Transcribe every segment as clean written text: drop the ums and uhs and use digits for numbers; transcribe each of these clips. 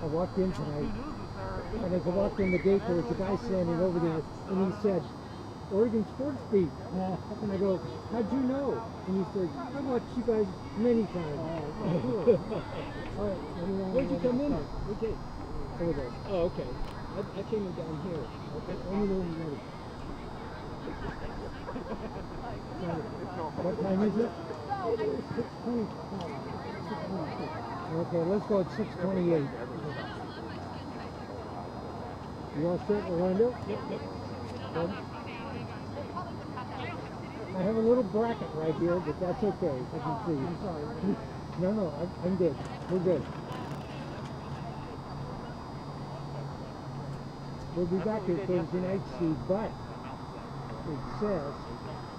I walked in tonight, and as I walked in the gate, there was a guy standing over there, and he said, Oregon Sports Beat. And I go, how'd you know? And he said, I watched you guys many times. Cool. All right, where'd you come in? Okay. Over there. Oh, okay. I came in down here. Okay, let me know when you're ready. What time is it? 6:20. Okay, let's go at 6:28. You all set, Orlando? Yep. Good. I have a little bracket right here, but that's okay. I can see. I'm sorry. No, I'm good. We're good. We'll be back here Thursday night, Steve, but it says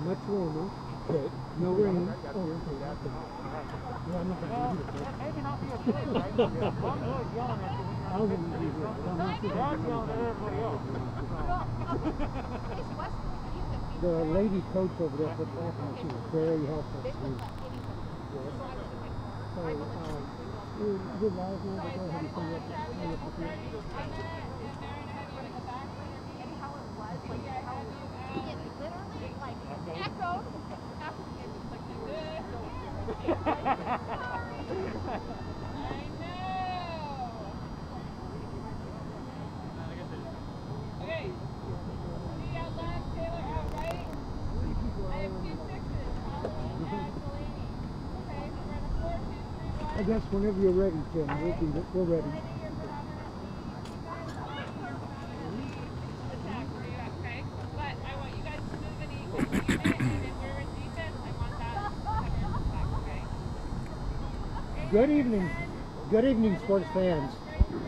much warmer. Good. No rain. Oh, okay. Yeah, I'm not going to do it. Maybe not be a good, right? I was going to do it. I'm not yelling at everybody else. The lady coach over there for Clackmas, she was very helpful. Yes. So, you're live now, but go ahead and send up the field. I guess whenever you're ready, Tim, we're ready. Good evening, sports fans,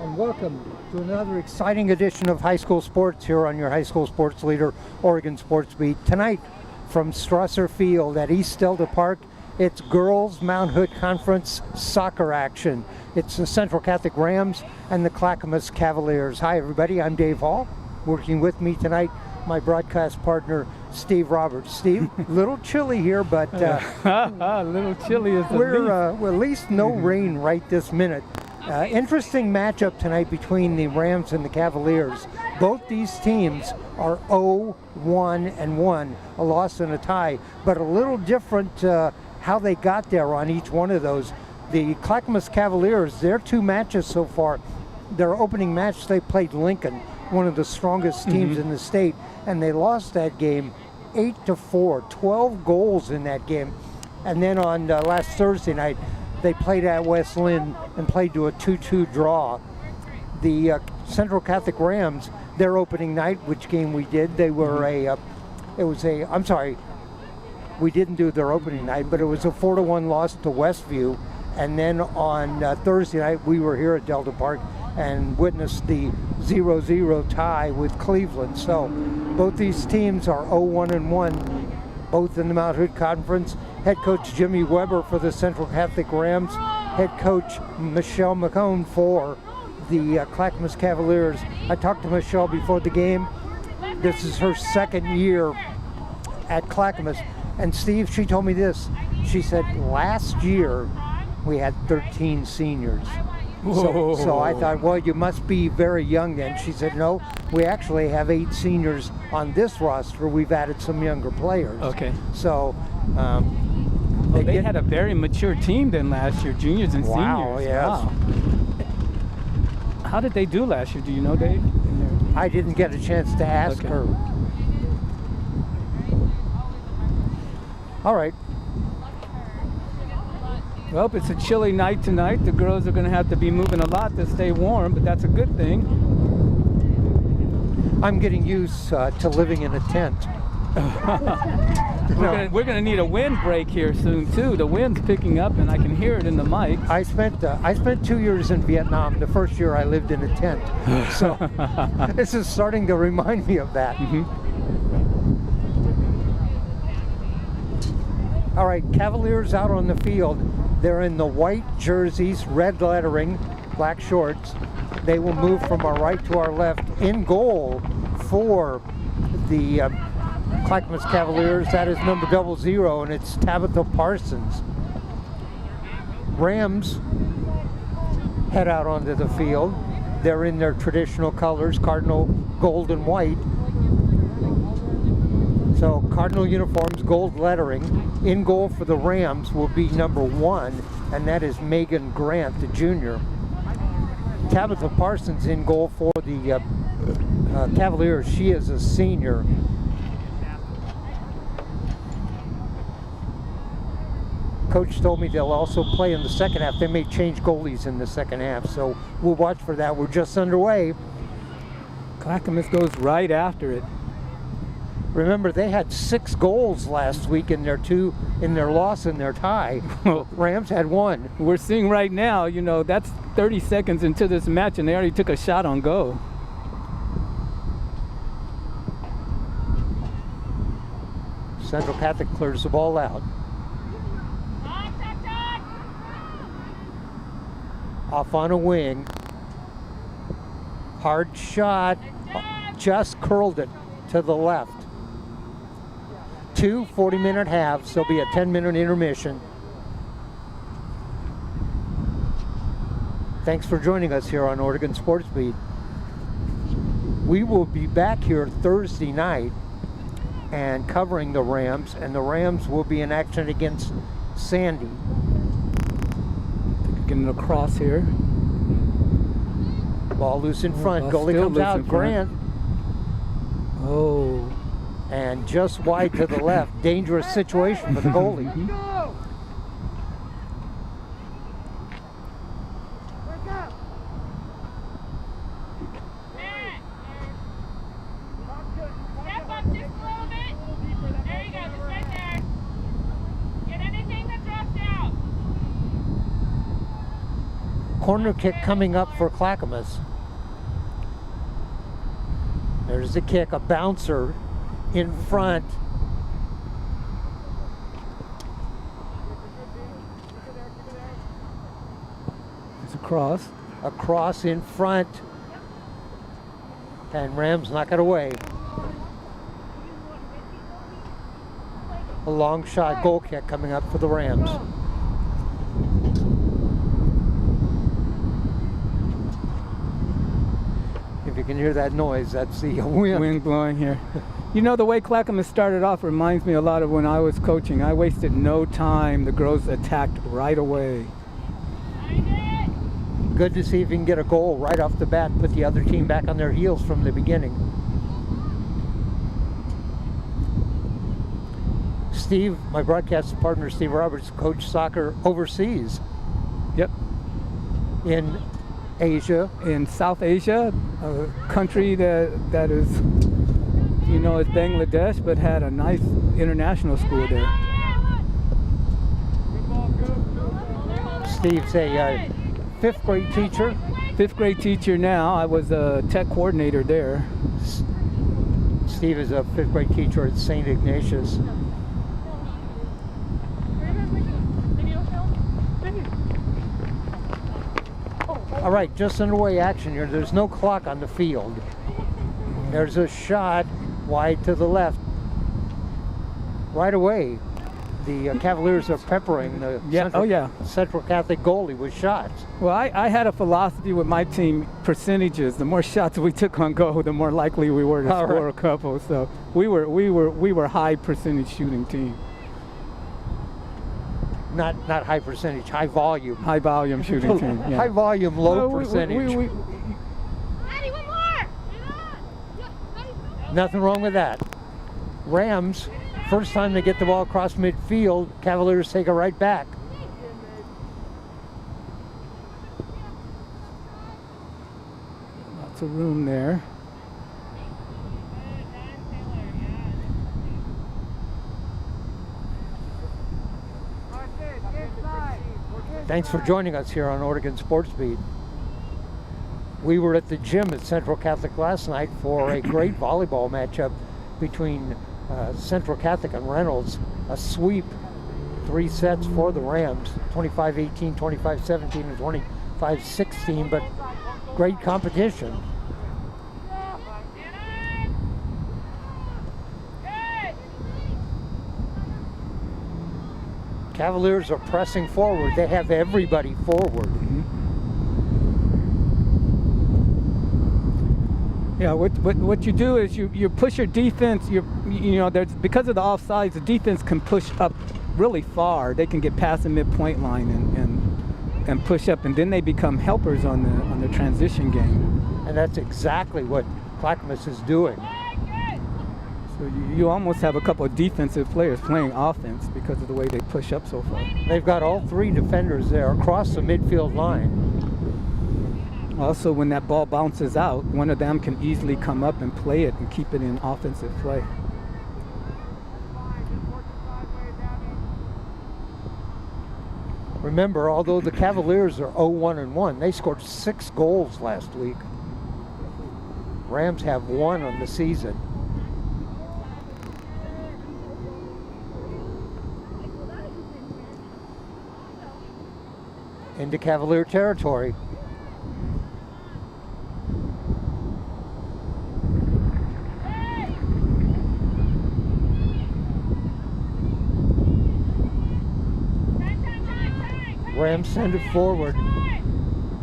and welcome to another exciting edition of High School Sports here on your High School Sports Leader, Oregon Sports Beat. Tonight, from Strasser Field at East Delta Park, it's girls Mount Hood Conference soccer action. It's the Central Catholic Rams and the Clackmas Cavaliers. Hi everybody, I'm Dave Hall. Working with me tonight, my broadcast partner, Steve Roberts. Steve, a little chilly here, but a little chilly is we're at least no rain right this minute. Interesting matchup tonight between the Rams and the Cavaliers. Both these teams are 0-1-1, a loss and a tie, but a little different how they got there on each one of those. The Clackmas Cavaliers, their two matches so far, their opening match, they played Lincoln, one of the strongest teams in the state, and they lost that game 8-4, 12 goals in that game. And then on last Thursday night, they played at West Lynn and played to a 2-2 draw. The Central Catholic Rams, their opening night, which game we did, they were we didn't do their opening night, but it was a 4-1 loss to Westview. And then on Thursday night, we were here at Delta Park and witnessed the 0-0 tie with Cleveland. So both these teams are 0-1-1, both in the Mount Hood Conference. Head coach Jimmy Weber for the Central Catholic Rams, head coach Michelle McCone for the Clackmas Cavaliers. I talked to Michelle before the game. This is her second year at Clackmas. And Steve, she told me this. She said last year we had 13 seniors. So I thought, well, you must be very young then. She said, no, we actually have 8 seniors on this roster. We've added some younger players. Okay. So they had a very mature team then last year, juniors and seniors. Yes. Wow. How did they do last year? Do you know, Dave? I didn't get a chance to ask her. All right. Well, it's a chilly night tonight. The girls are going to have to be moving a lot to stay warm, but that's a good thing. I'm getting used to living in a tent. We're going to need a wind break here soon too. The wind's picking up, and I can hear it in the mic. I spent 2 years in Vietnam. The first year I lived in a tent, so this is starting to remind me of that. All right, Cavaliers out on the field. They're in the white jerseys, red lettering, black shorts. They will move from our right to our left. In goal for the Clackmas Cavaliers, that is number 00, and it's Tabitha Parsons. Rams head out onto the field. They're in their traditional colors, cardinal, gold, and white. So cardinal uniforms, gold lettering. In goal for the Rams will be number 1, and that is Megan Grant, the junior. Tabitha Parsons in goal for the Cavaliers. She is a senior. Coach told me they'll also play in the second half. They may change goalies in the second half, so we'll watch for that. We're just underway. Clackmas goes right after it. Remember, they had 6 goals last week in their loss and their tie. Rams had 1. We're seeing right now, you know, that's 30 seconds into this match, and they already took a shot on goal. Central Catholic clears the ball out. Off on a wing. Hard shot. Just curled it to the left. 2 40-minute halves. There'll be a 10-minute intermission. Thanks for joining us here on Oregon Sports Beat. We will be back here Thursday night and covering the Rams, and the Rams will be in action against Sandy. Getting across here. Ball loose in front. Goalie comes out. Grant. Oh. And just wide to the left. Dangerous situation for the goalie. Step up just a little bit. There you go, just right there. Get anything that drops out. Corner kick coming up for Clackamas. There's the kick, a bouncer in front. It's a cross. A cross in front. And Rams knock it away. A long shot goal kick coming up for the Rams. If you can hear that noise, that's the wind. Wind blowing here. You know, the way Clackamas started off reminds me a lot of when I was coaching. I wasted no time. The girls attacked right away. Good to see if you can get a goal right off the bat, put the other team back on their heels from the beginning. Steve, my broadcast partner, Steve Roberts, coached soccer overseas. Yep. In Asia. In South Asia, a country that is, you know, it's Bangladesh, but had a nice international school there. Steve's a 5th grade teacher. 5th grade teacher now. I was a tech coordinator there. Steve is a 5th grade teacher at St. Ignatius. All right, just underway action here. There's no clock on the field. There's a shot wide to the left. Right away, the Cavaliers are peppering the Central Catholic goalie with shots. Well, I had a philosophy with my team: percentages. The more shots we took on goal, the more likely we were to score a couple. So we were high percentage shooting team. Not high percentage, high volume. High volume shooting team. Yeah. High volume, low percentage. Maddie, one more. Nothing wrong with that. Rams, first time they get the ball across midfield, Cavaliers take it right back. Lots of room there. Thanks for joining us here on Oregon Sports Beat. We were at the gym at Central Catholic last night for a great volleyball matchup between Central Catholic and Reynolds. A sweep, 3 sets for the Rams, 25-18, 25-17, and 25-16, but great competition. Cavaliers are pressing forward. They have everybody forward. Yeah, what you do is you push your defense. You know, there's because of the offsides, the defense can push up really far. They can get past the midpoint line and push up, and then they become helpers on the transition game. And that's exactly what Clackmas is doing. So you almost have a couple of defensive players playing offense because of the way they push up so far. They've got all three defenders there across the midfield line. Also, when that ball bounces out, one of them can easily come up and play it and keep it in offensive play. Remember, although the Cavaliers are 0-1-1, they scored 6 goals last week. Rams have 1 on the season. Into Cavalier territory. Rams send it forward,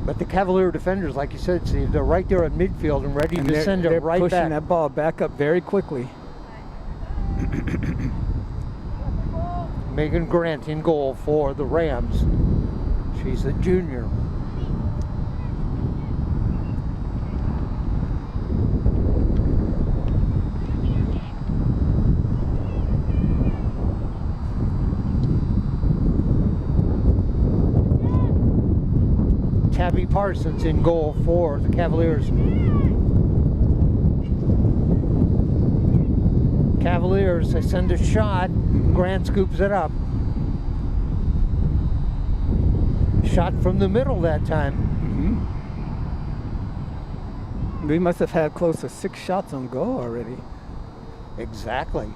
but the Cavalier defenders, like you said, Steve, they're right there at midfield and ready to send it right back. They're pushing that ball back up very quickly. Megan Grant in goal for the Rams. She's a junior. Tabby Parsons in goal for the Cavaliers. Cavaliers, they send a shot. Grant scoops it up. Shot from the middle that time. We must have had close to 6 shots on goal already. Exactly.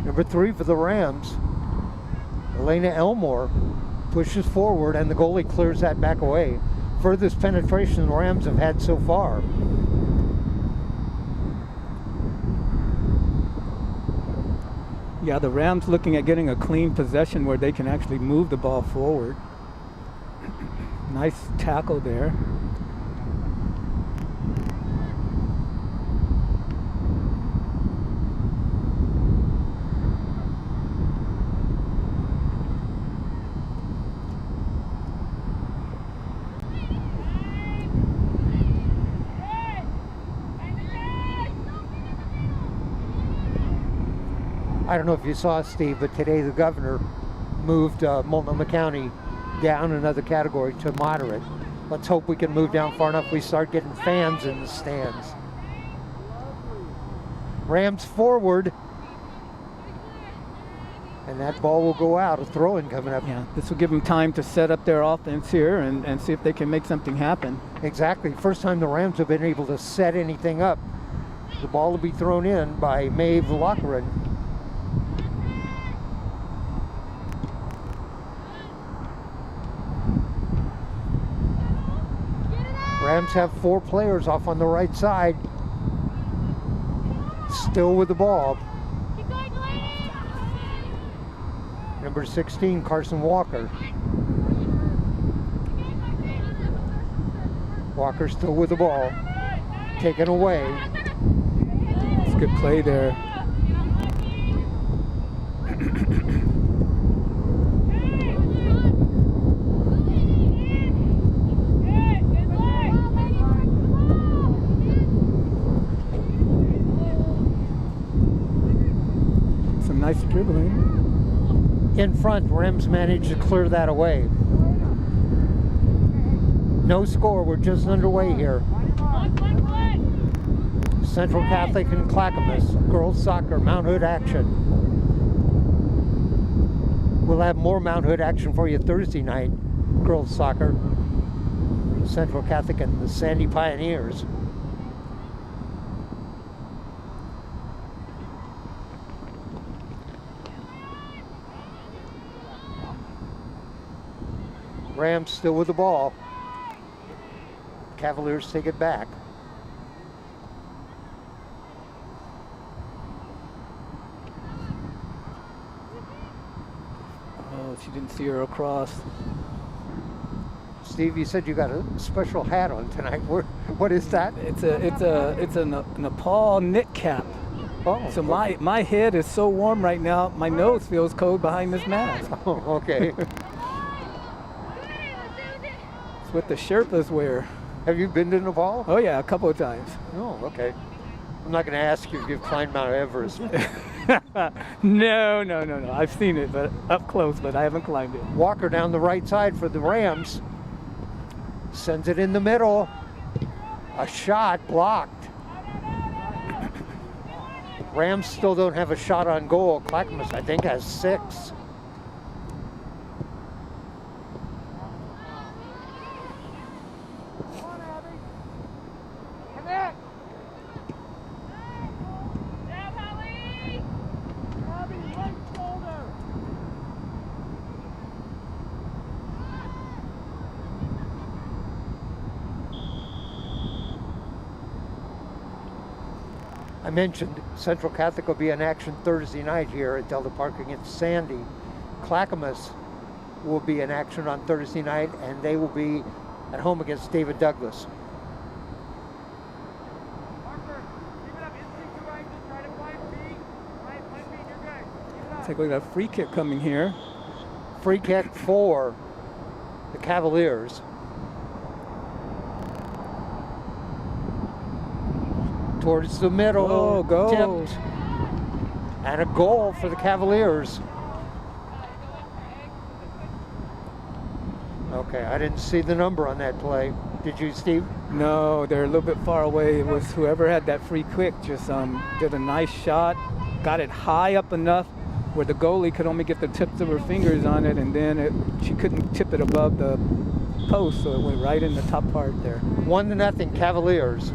Number 3 for the Rams, Elena Elmore pushes forward and the goalie clears that back away. Furthest penetration the Rams have had so far. Yeah, the Rams looking at getting a clean possession where they can actually move the ball forward. Nice tackle there. I don't know if you saw, Steve, but today the governor moved Multnomah County down another category to moderate. Let's hope we can move down far enough we start getting fans in the stands. Rams forward. And that ball will go out. A throw-in coming up. Yeah, this will give them time to set up their offense here and see if they can make something happen. Exactly. First time the Rams have been able to set anything up. The ball will be thrown in by Maeve Lochran. Rams have 4 players off on the right side. Still with the ball. Number 16, Carson Walker. Walker still with the ball. Taken away. It's a good play there. Some nice dribbling. In front, Rams managed to clear that away. No score, we're just underway here. Central Catholic and Clackamas, girls soccer, Mount Hood action. We'll have more Mount Hood action for you Thursday night, girls soccer. Central Catholic and the Sandy Pioneers. Rams still with the ball. Cavaliers take it back. Oh, she didn't see her across. Steve, you said you got a special hat on tonight. What is that? It's a Nepal knit cap. Oh, So my head is so warm right now, my nose feels cold behind this mask. oh, okay. It's what the Sherpas wear. Have you been to Nepal? Oh yeah, a couple of times. Oh, okay. I'm not going to ask you if you've climbed Mount Everest. No. I've seen it, but up close, but I haven't climbed it. Walker down the right side for the Rams. Sends it in the middle. A shot blocked. Rams still don't have a shot on goal. Clackmas, I think, has 6. I mentioned Central Catholic will be in action Thursday night here at Delta Park against Sandy. Clackamas will be in action on Thursday night, and they will be at home against David Douglas. Take a look at that free kick coming here. Free kick for the Cavaliers. Towards the middle. Oh, goal. Tipped. And a goal for the Cavaliers. Okay, I didn't see the number on that play. Did you, Steve? No, they're a little bit far away. It was whoever had that free kick just did a nice shot, got it high up enough where the goalie could only get the tips of her fingers on it, and then she couldn't tip it above the post, so it went right in the top part there. 1-0 Cavaliers.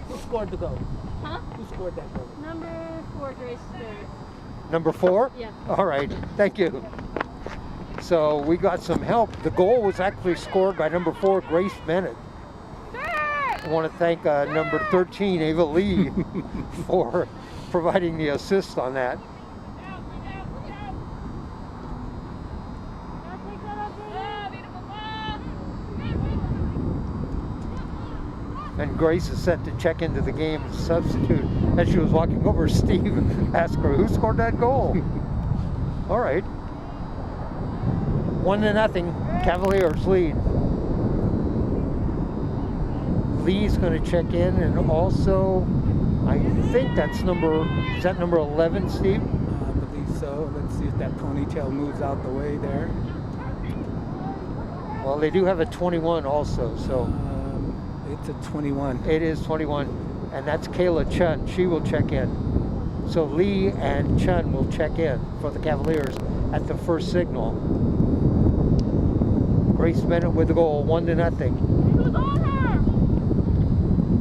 Who scored the goal? Huh? Who scored that goal? Number 4, Grace. Number 4? Yeah. All right, thank you. So we got some help. The goal was actually scored by number 4, Grace Bennett. I want to thank number 13, Ava Lee, for providing the assist on that. And Grace is set to check into the game as a substitute. As she was walking over, Steve asked her, who scored that goal? All right. 1-0, Cavaliers lead. Lee's going to check in, and also, I think that's number 11, Steve? I believe so. Let's see if that ponytail moves out the way there. Well, they do have a 21 also, so. It's a 21. It is 21, and that's Kayla Chun. She will check in. So Lee and Chun will check in for the Cavaliers at the first signal. Grace Bennett with the goal, 1-0. Who's on her?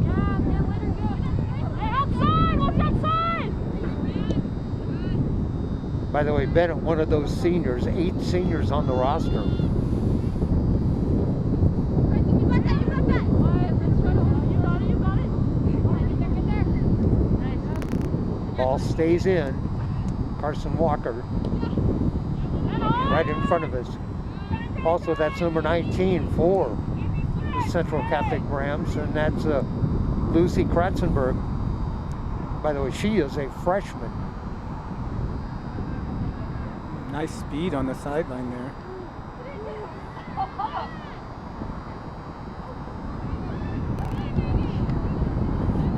Yeah, man, let her go. Hey, outside! Watch outside! By the way, Bennett, one of those seniors, 8 seniors on the roster. Ball stays in. Carson Walker right in front of us. Also, that's number 19 for the Central Catholic Rams, and that's Lucy Kratzenberg. By the way, she is a freshman. Nice speed on the sideline there.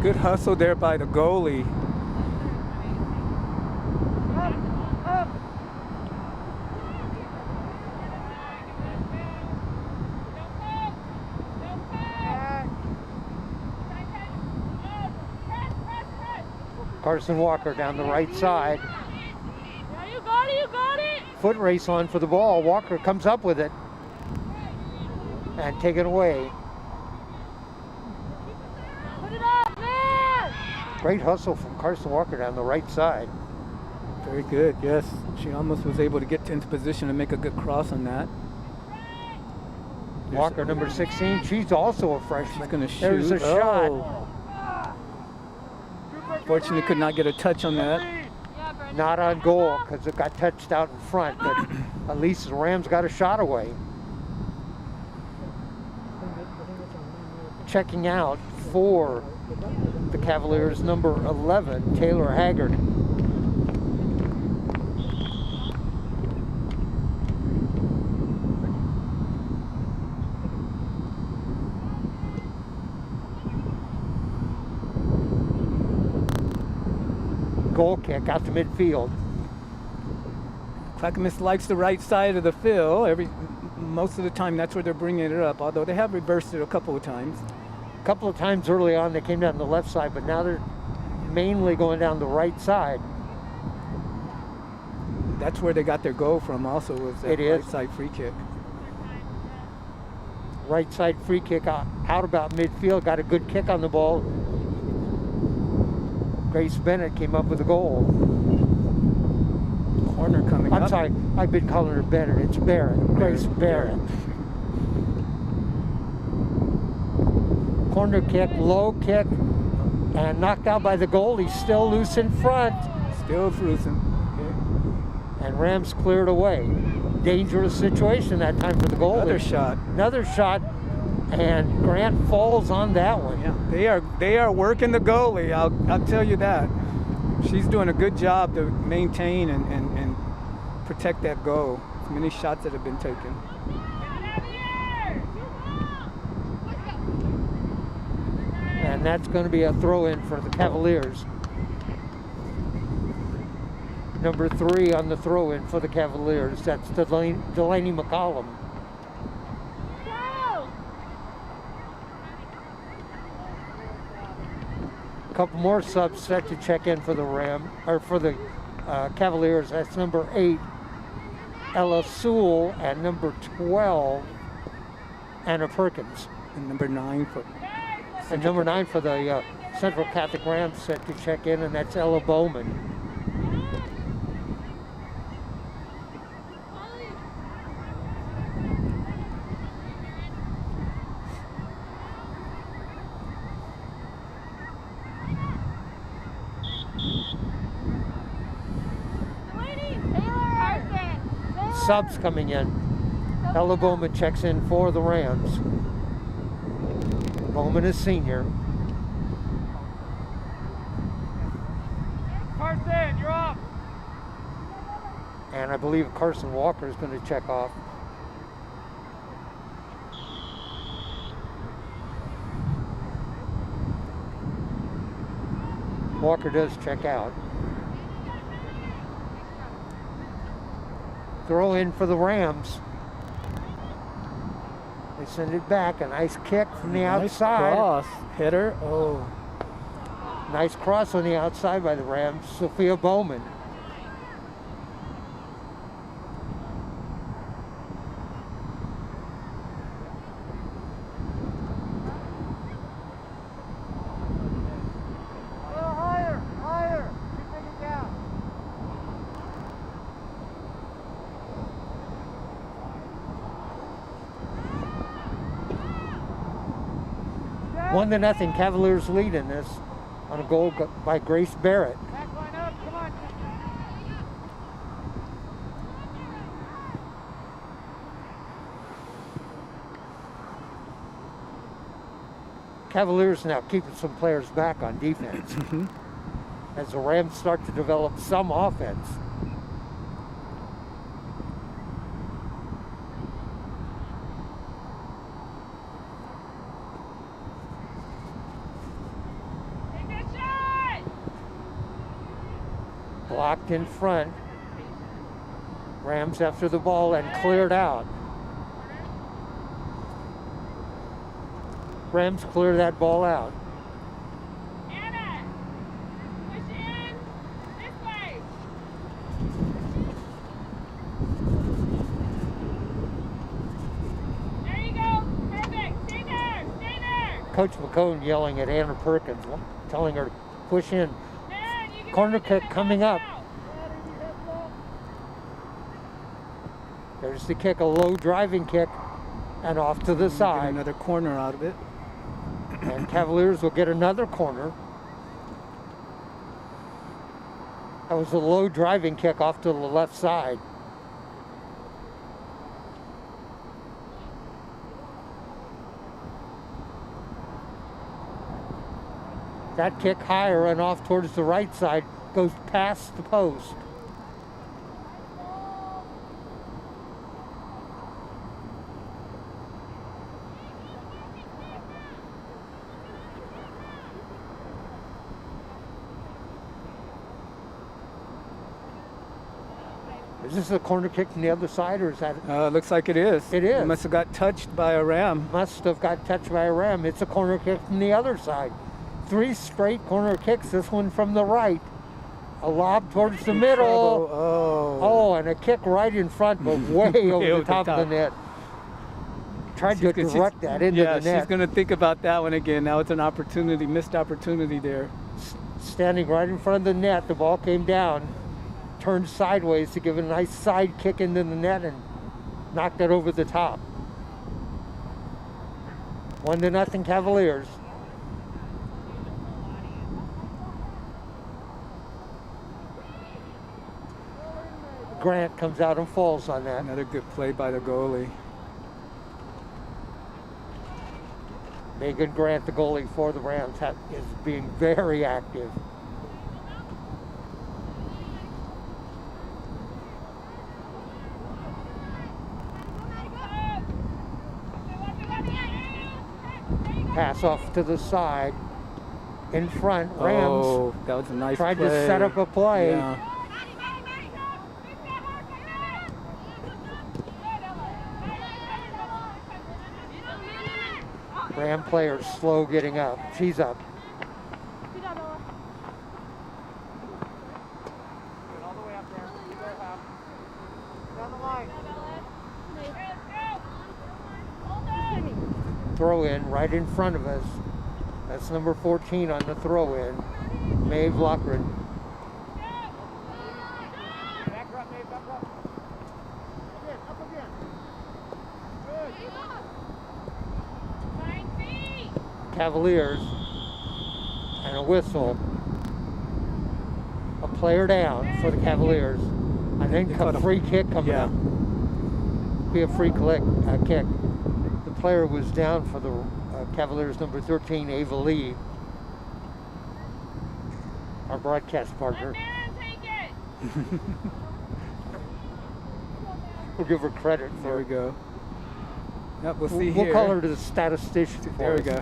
Good hustle there by the goalie. Carson Walker down the right side. Yeah, you got it, you got it! Foot race on for the ball. Walker comes up with it and take it away. Put it up, man! Great hustle from Carson Walker down the right side. Very good, yes. She almost was able to get into position and make a good cross on that. Walker, number 16, she's also a freshman. She's gonna shoot. There's a shot. Fortunately, could not get a touch on that. Not on goal because it got touched out in front, but at least the Rams got a shot away. Checking out for the Cavaliers, number 11, Taylor Haggard. Goal kick out to midfield. Clackmas likes the right side of the field. Most of the time, that's where they're bringing it up. Although they have reversed it a couple of times. A couple of times early on, they came down the left side, but now they're mainly going down the right side. That's where they got their goal from. Also, was that right side free kick. Right side free kick out about midfield. Got a good kick on the ball. Grace Bennett came up with a goal. Corner coming up. I'm sorry, I've been calling her Bennett. It's Barrett. Grace Barrett. Corner kick, low kick, and knocked out by the goalie. Still loose in front. Still loose. And Rams cleared away. Dangerous situation that time for the goalie. Another shot. And Grant falls on that one. Yeah, they are working the goalie. I'll tell you that. She's doing a good job to maintain and protect that goal. Many shots that have been taken. And that's going to be a throw-in for the Cavaliers. Number 3 on the throw-in for the Cavaliers. That's Delaney McCollum. A couple more subs set to check in for the Cavaliers. That's number 8, Ella Sewell, and number 12, Anna Perkins. And number 9 for the Central Catholic Rams set to check in, and that's Ella Bowman. Subs coming in. Ella Bowman checks in for the Rams. Bowman is senior. Carson, you're up. And I believe Carson Walker is going to check off. Walker does check out. Throw in for the Rams. They send it back. A nice kick from the outside. Cross. Header. Oh. Nice cross on the outside by the Rams. Sophia Bowman. One to nothing, Cavaliers lead in this on a goal by Grace Barrett. Back line up, come on. Cavaliers now keeping some players back on defense as the Rams start to develop some offense. Blocked in front. Rams after the ball and cleared out. Rams clear that ball out. Anna, push in this way. There you go. Perfect. Stay there. Stay there. Coach McCone yelling at Anna Perkins, telling her to push in. Corner kick coming up. There's the kick, a low driving kick, and off to the side. Get another corner out of it. And Cavaliers will get another corner. That was a low driving kick off to the left side. That kick higher and off towards the right side goes past the post. Is this a corner kick from the other side, or is that? Looks like it is. It is. It must have got touched by a ram. Must have got touched by a ram. It's a corner kick from the other side. 3 straight corner kicks, this one from the right. A lob towards the middle. Oh, and a kick right in front, but way over the top of the net. Tried to direct that into the net. Yeah, she's going to think about that one again. Now it's an opportunity, missed opportunity there. Standing right in front of the net, the ball came down, turned sideways to give it a nice side kick into the net and knocked it over the top. 1-0 Cavaliers. Grant comes out and falls on that. Another good play by the goalie. Megan Grant, the goalie for the Rams, is being very active. Pass off to the side. In front, Rams. Oh, that was a nice tried play. to set up a play. Yeah. Ram player slow getting up. She's up. Throw in right in front of us. That's number 14 on the throw in. Maeve Lochran. Cavaliers, and a whistle. A player down for the Cavaliers. I think a free kick coming up. Be a free kick. The player was down for the Cavaliers, number 13, Ava Lee, our broadcast partner. We'll give her credit for. There we go. Yep, we'll see We'll here. call her the statistician. There we go.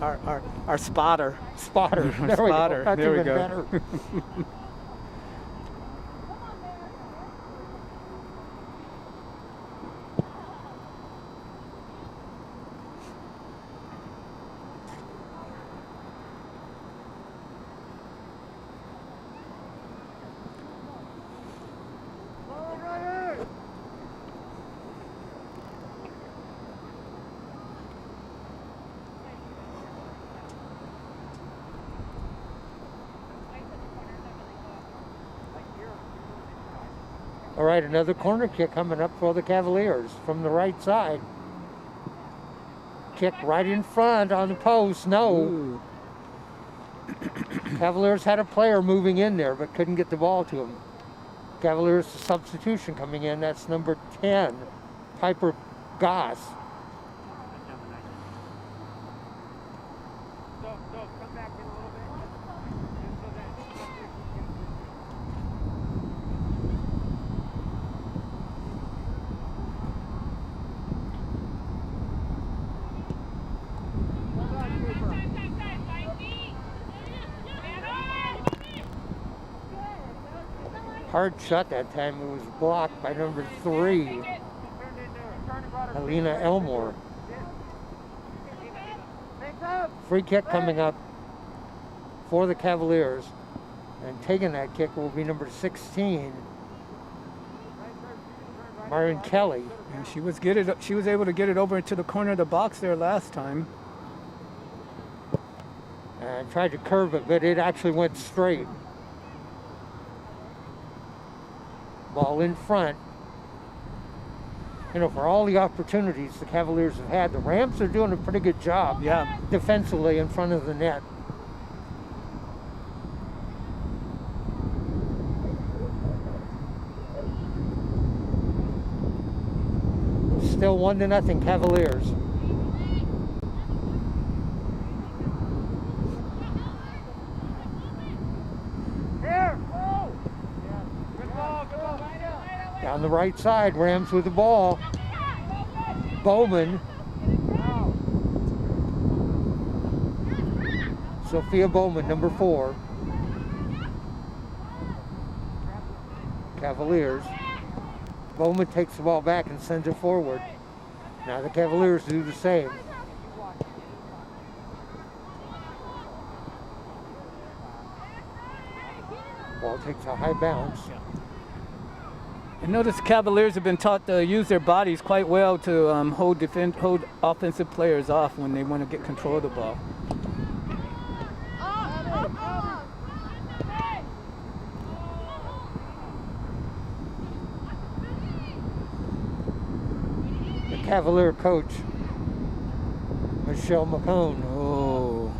Our spotter. Spotter. There Spotter. we go. That's there we even go. better. All right, another corner kick coming up for the Cavaliers from the right side. Kick right in front on the post. No. Ooh. Cavaliers had a player moving in there, but couldn't get the ball to him. Cavaliers substitution coming in. That's number 10, Piper Goss. Hard shot that time. It was blocked by number 3, Alina Elmore. Free kick coming up for the Cavaliers. And taking that kick will be number 16, Myron Kelly. And she was able to get it over into the corner of the box there last time. And tried to curve it, but it actually went straight. Ball in front. You know, for all the opportunities the Cavaliers have had, the Rams are doing a pretty good job defensively in front of the net. Still 1-0 Cavaliers. Down the right side, Rams with the ball. Bowman. Sophia Bowman, number 4. Cavaliers. Bowman takes the ball back and sends it forward. Now the Cavaliers do the same. Ball takes a high bounce. And notice Cavaliers have been taught to use their bodies quite well to hold offensive players off when they want to get control of the ball. The Cavalier coach, Michelle McCone. Oh.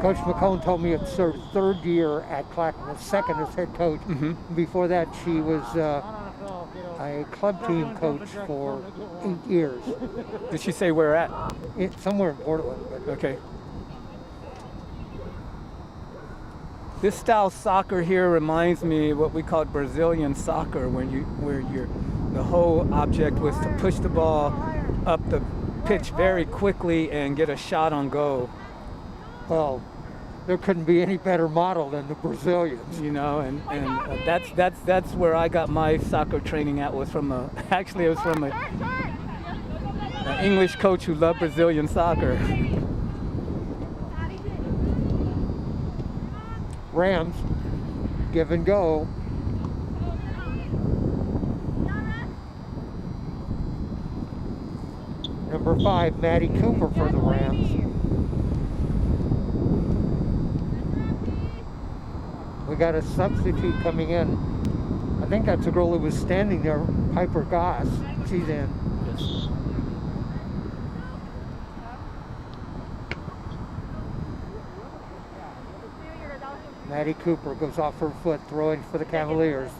Coach McCone told me it's her 3rd year at Clackmas, 2nd as head coach. Before that, she was a club team coach for 8 years. Did she say where at? Somewhere in Portland. But Okay. This style soccer here reminds me of what we called Brazilian soccer, where the whole object was to push the ball up the pitch very quickly and get a shot on goal. Well, there couldn't be any better model than the Brazilians. You know, and that's where I got my soccer training at. Was from actually it was from an English coach who loved Brazilian soccer. Rams, give and go. Number 5, Maddie Cooper for the Rams. We got a substitute coming in. I think that's the girl who was standing there, Piper Goss. She's in. Yes. Maddie Cooper goes off her foot, throwing for the Cavaliers.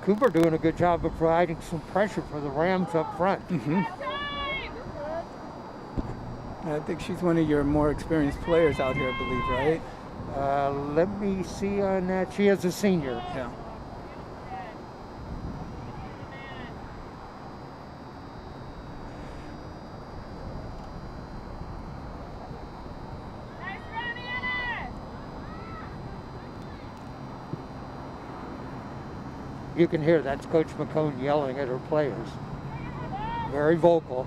Cooper doing a good job of providing some pressure for the Rams up front. I think she's one of your more experienced players out here, I believe, right? Let me see on that. She is a senior. Yeah. You can hear that's Coach McCone yelling at her players. Very vocal.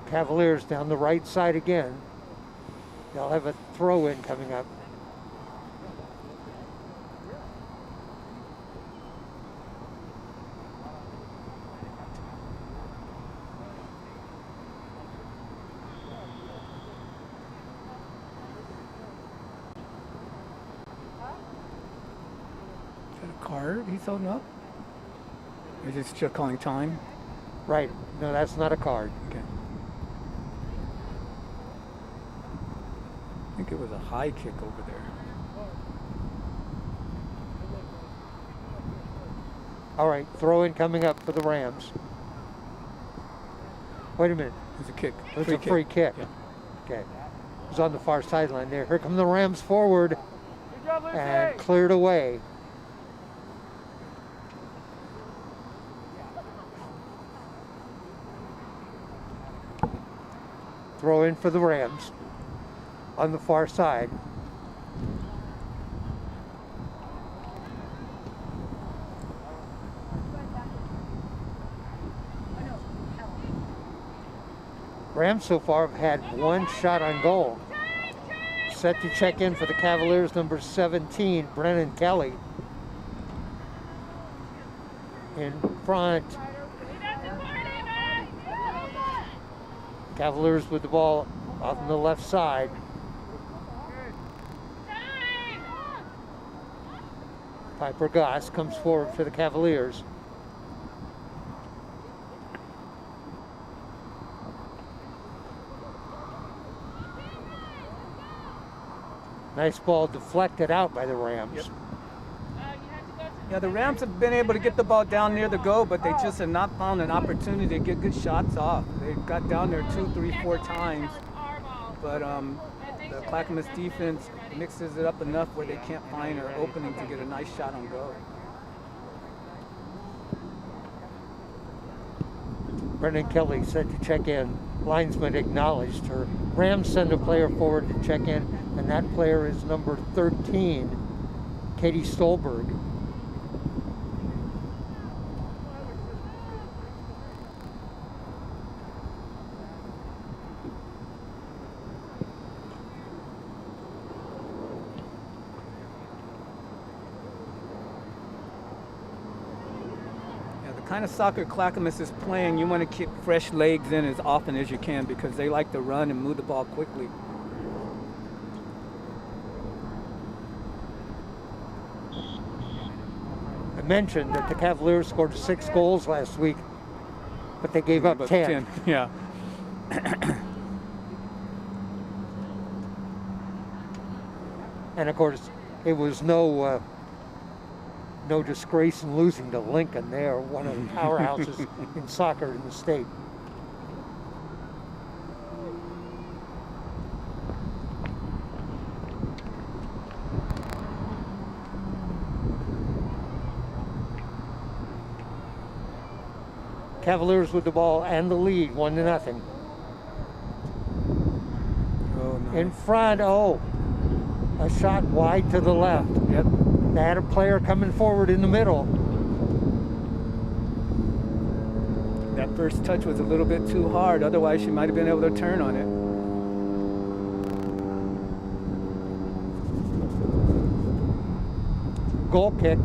Cavaliers down the right side again. They'll have a throw-in coming up. Is that a card he's holding up? Or is he still calling time? Right. No, that's not a card. Okay. I think it was a high kick over there. All right, throw-in coming up for the Rams. Wait a minute. It was a kick. It's a free kick. Yeah. Okay. It was on the far sideline there. Here come the Rams forward and cleared away. Throw in for the Rams on the far side. Rams so far have had one shot on goal. Set to check in for the Cavaliers, number 17, Brennan Kelly. In front. Cavaliers with the ball off on the left side. Piper Goss comes forward for the Cavaliers. Nice ball deflected out by the Rams. Yep. Yeah, the Rams have been able to get the ball down near the goal, but they just have not found an opportunity to get good shots off. They got down there 2, 3, 4 times, but the Clackmas defense mixes it up enough where they can't find an opening to get a nice shot on goal. Brendan Kelly said to check in. Linesman acknowledged her. Rams send a player forward to check in, and that player is number 13, Katie Stolberg. The kind of soccer Clackamas is playing, you want to keep fresh legs in as often as you can because they like to run and move the ball quickly. I mentioned that the Cavaliers scored 6 goals last week, but they gave up 10. Yeah. And of course, it was no disgrace in losing to Lincoln. They are one of the powerhouses in soccer in the state. Cavaliers with the ball and the lead, 1-0. Oh, nice. In front, a shot wide to the left. Yep. They had a player coming forward in the middle. That first touch was a little bit too hard, otherwise she might have been able to turn on it. Goal kick.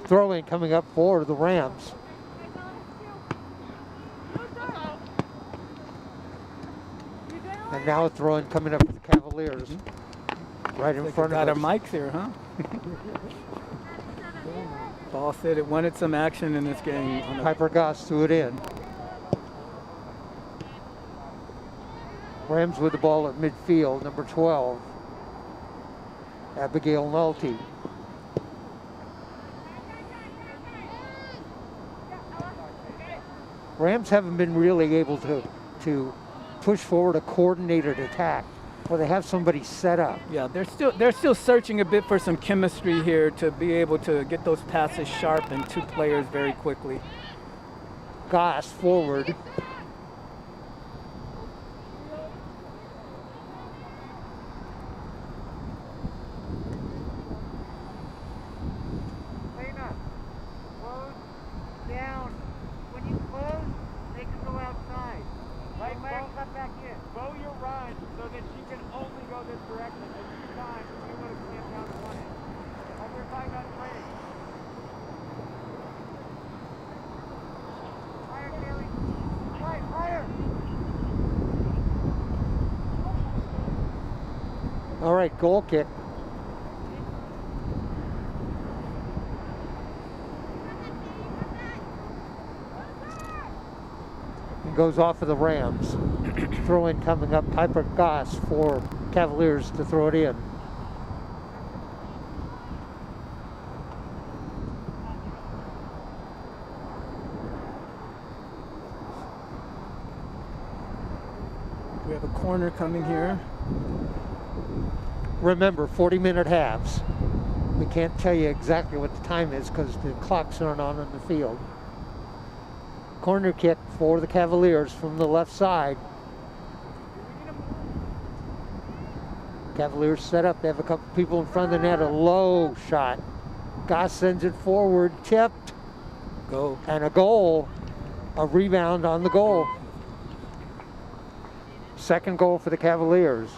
Throw-in coming up for the Rams. And now a throw-in coming up for the Cavaliers. Right in front of Got us. our mics here, huh? Ball said it wanted some action in this game. Piper Goss threw it in. Rams with the ball at midfield, number 12, Abigail Nolte. Rams haven't been really able to push forward a coordinated attack where they have somebody set up. Yeah, they're still searching a bit for some chemistry here to be able to get those passes sharp and 2 players very quickly. Goss forward. All right, goal kick. It goes off of the Rams. Throw in coming up, Piper Goss for Cavaliers to throw it in. have a corner coming here. Remember, 40-minute halves. We can't tell you exactly what the time is because the clocks aren't on in the field. Corner kick for the Cavaliers from the left side. Cavaliers set up. They have a couple people in front of the net. A low shot. Goss sends it forward, tipped. Go. And a goal. A rebound on the goal. Second goal for the Cavaliers.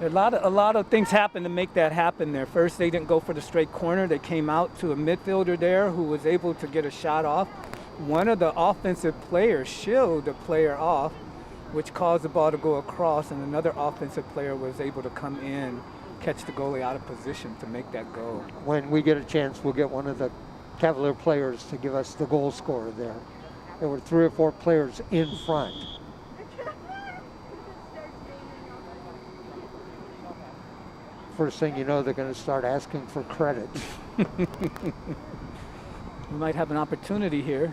A lot of things happened to make that happen there. First, they didn't go for the straight corner. They came out to a midfielder there who was able to get a shot off. One of the offensive players shielded the player off, which caused the ball to go across, and another offensive player was able to come in, catch the goalie out of position to make that goal. When we get a chance, we'll get one of the Cavalier players to give us the goal scorer there. There were 3 or 4 players in front. First thing you know, they're going to start asking for credit. We might have an opportunity here.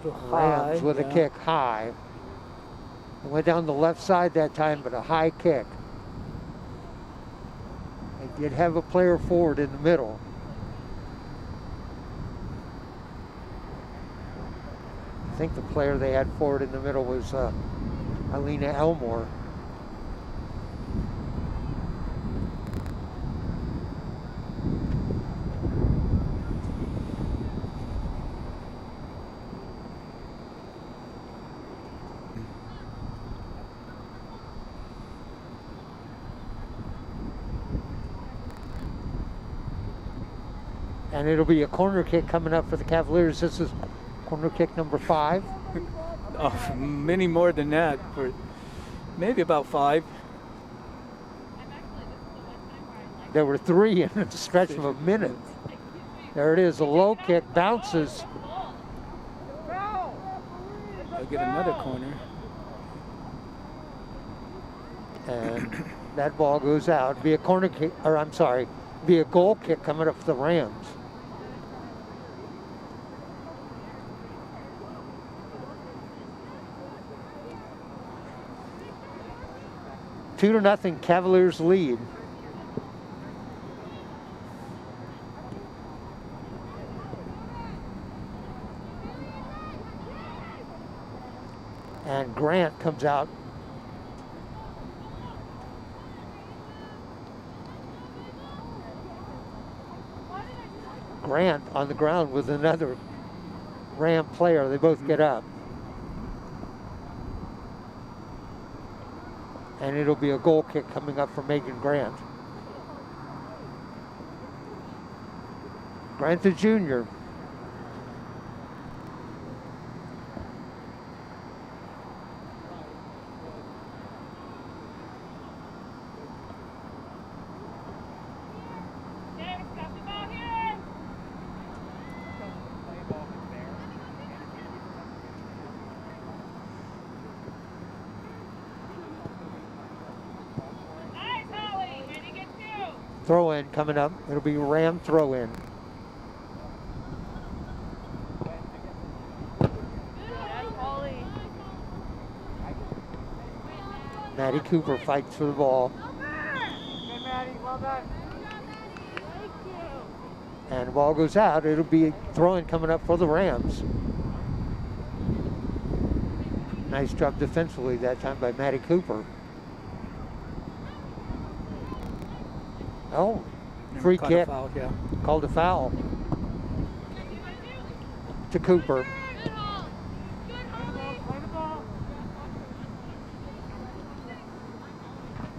A little high, Rams with a kick high. It went down the left side that time, but a high kick. They did have a player forward in the middle. I think the player they had forward in the middle was Alina Elmore. And it'll be a corner kick coming up for the Cavaliers. This is corner kick number 5. Oh, many more than that. For maybe about 5. There were 3 in a stretch of a minute. There it is, a low kick, bounces. They'll get another corner. And that ball goes out. Be a corner kick, or I'm sorry, be a goal kick coming up for the Rams. Two to nothing, Cavaliers lead. And Grant comes out. Grant on the ground with another Ram player. They both get up. And it'll be a goal kick coming up for Megan Grant. Grant the junior. Throw in coming up. It'll be Ram throw in. Maddie Cooper fights for the ball. Hey, Maddie, well done. And the ball goes out. It'll be throw in coming up for the Rams. Nice job defensively that time by Maddie Cooper. Oh, free kick. Foul, yeah. Called a foul to Cooper.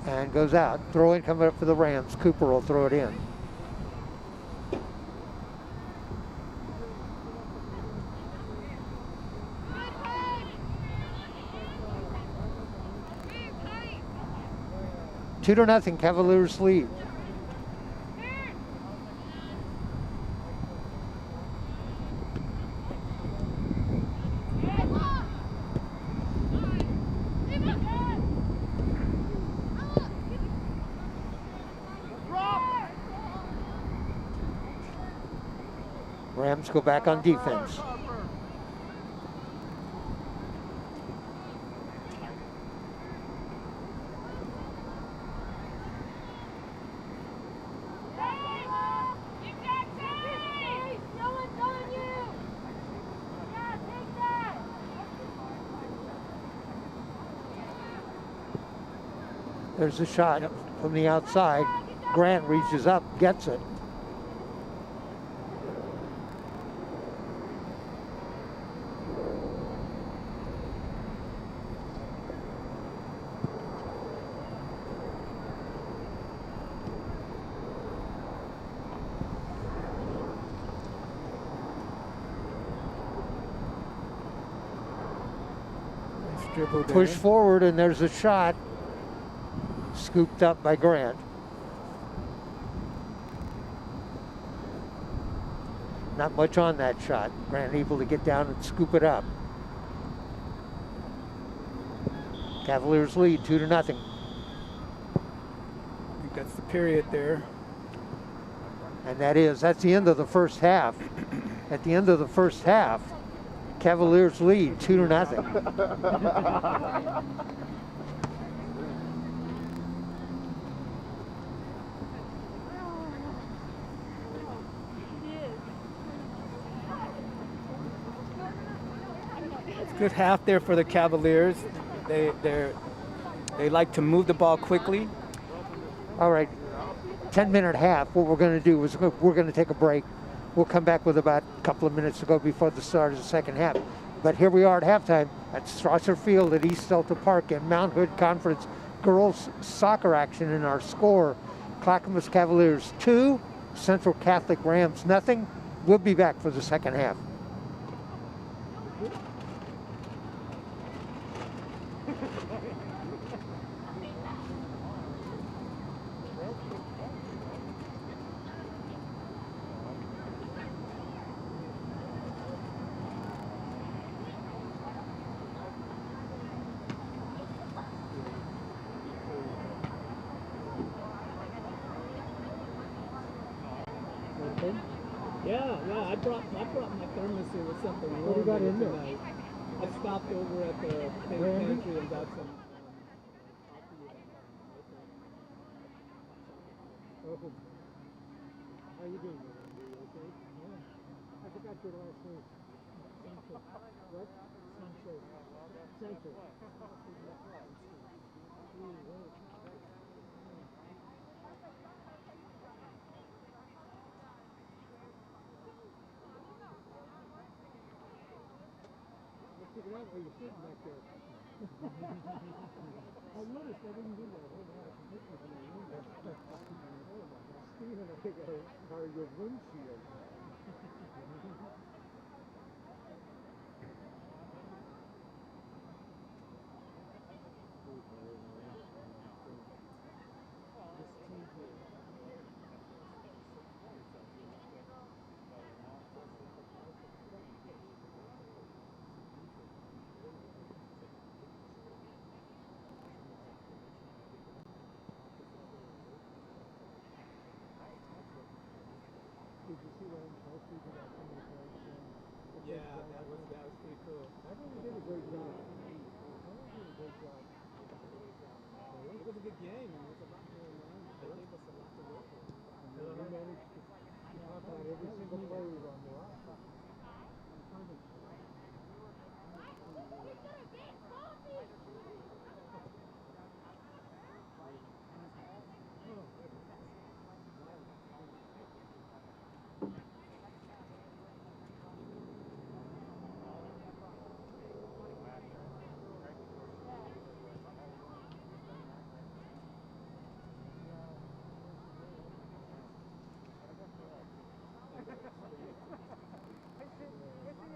And goes out. Throw in coming up for the Rams. Cooper will throw it in. Two to nothing, Cavaliers lead. Rams go back on defense. There's a shot Yep. from the outside. Grant reaches up, gets it. Nice dribble there. Push forward, and there's a shot. Scooped up by Grant. Not much on that shot. Grant able to get down and scoop it up. Cavaliers lead 2-0. I think that's the period there. And that's the end of the first half. At the end of the first half, Cavaliers lead 2-0. Good half there for the Cavaliers. They like to move the ball quickly. All right, 10-minute half. What we're going to do is we're going to take a break. We'll come back with about a couple of minutes to go before the start of the second half. But here we are at halftime at Strasser Field at East Delta Park in Mount Hood Conference girls soccer action. In our score, Clackmas Cavaliers 2, Central Catholic Rams nothing. We'll be back for the second half. Yeah, I brought my thermos here with something warm. What do you got in there? tonight. I stopped over at the pantry and got some coffee. Oh. How you doing? Are you okay? Yeah. I forgot your last name. Sanchez. What? Sanchez. Sanchez. Figure out where you're sitting back there. I noticed I didn't do that. I had a pictures in my window. Stephen, I think are your windshield. Did you see what I'm supposed to do that communication? Yeah, that was pretty cool. I think we did a great job. I think we did a great job. It was a good game, and there was a lot going on. They gave us a lot to work with. We managed to talk about every single player on the roster.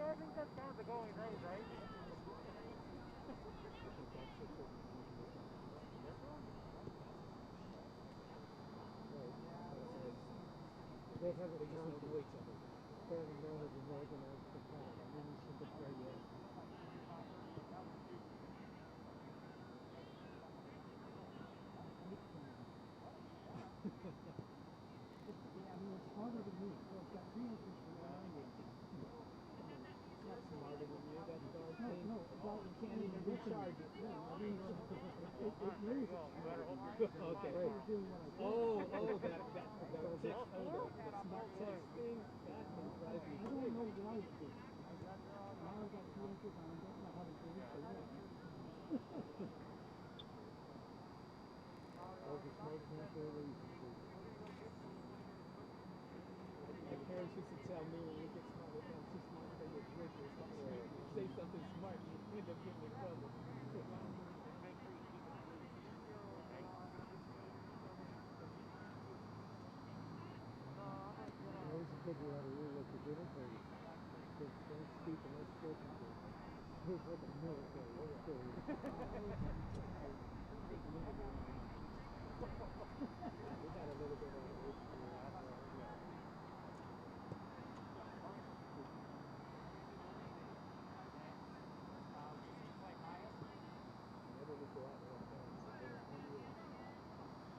I think that's kind of the going rate, right? They haven't counted each other. They haven't managed and organized the count on any single player yet. It's harder than me. I've got 3 inches from around you. It's not smarter than you, that dog No, thing. no, well, You can't even recharge it. Yeah, I mean, it knows it's harder than me. Okay. Right. You're doing what I do. That text, the smart text thing, that can drive you I don't know why it did. Now I've got 2 inches and I don't know how to do it, so yeah. My parents used to tell me when you get smart, if I'm too smart for your bridges, say something smart and you end up getting in trouble. I used to figure out a rule at the dinner party. Don't speak unless spoken to. It's like a military. We got a little bit of an issue. Whenever we go out with our parents,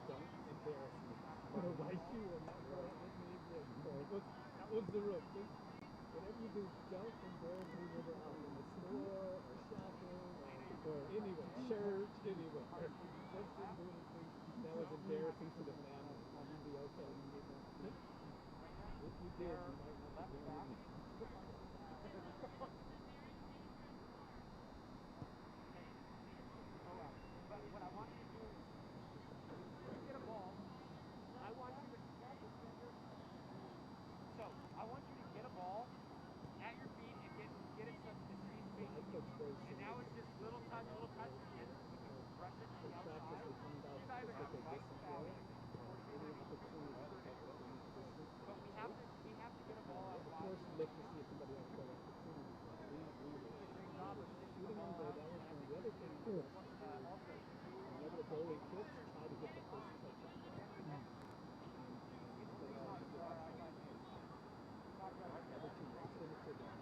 don't embarrass me. Otherwise, you will not go out with me again. That was the rule. Whatever you do, don't embarrass me when we're out in the store or shopping or anywhere, church, anywhere. Just didn't do anything that was embarrassing to the family. You'd be okay. If you did, you might not be doing it. But what I want you to do is, when you get a ball, I want you to, so I want you to get a ball at your feet and get it such that she's facing you. And now it's just little touch, and you brush it to the outside. She's either going to fight the foul or but we have to get a ball out wide. Of course, look to see if somebody else got opportunity. Great job of getting the ball out. That was one of the other things. Also, Whenever the goalie kicks, try to get the first touch on the ball. Other team is finished it down.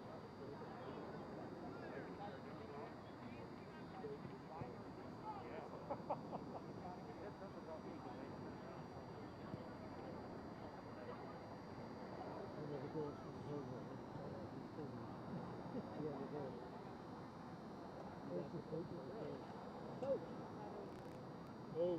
Oh.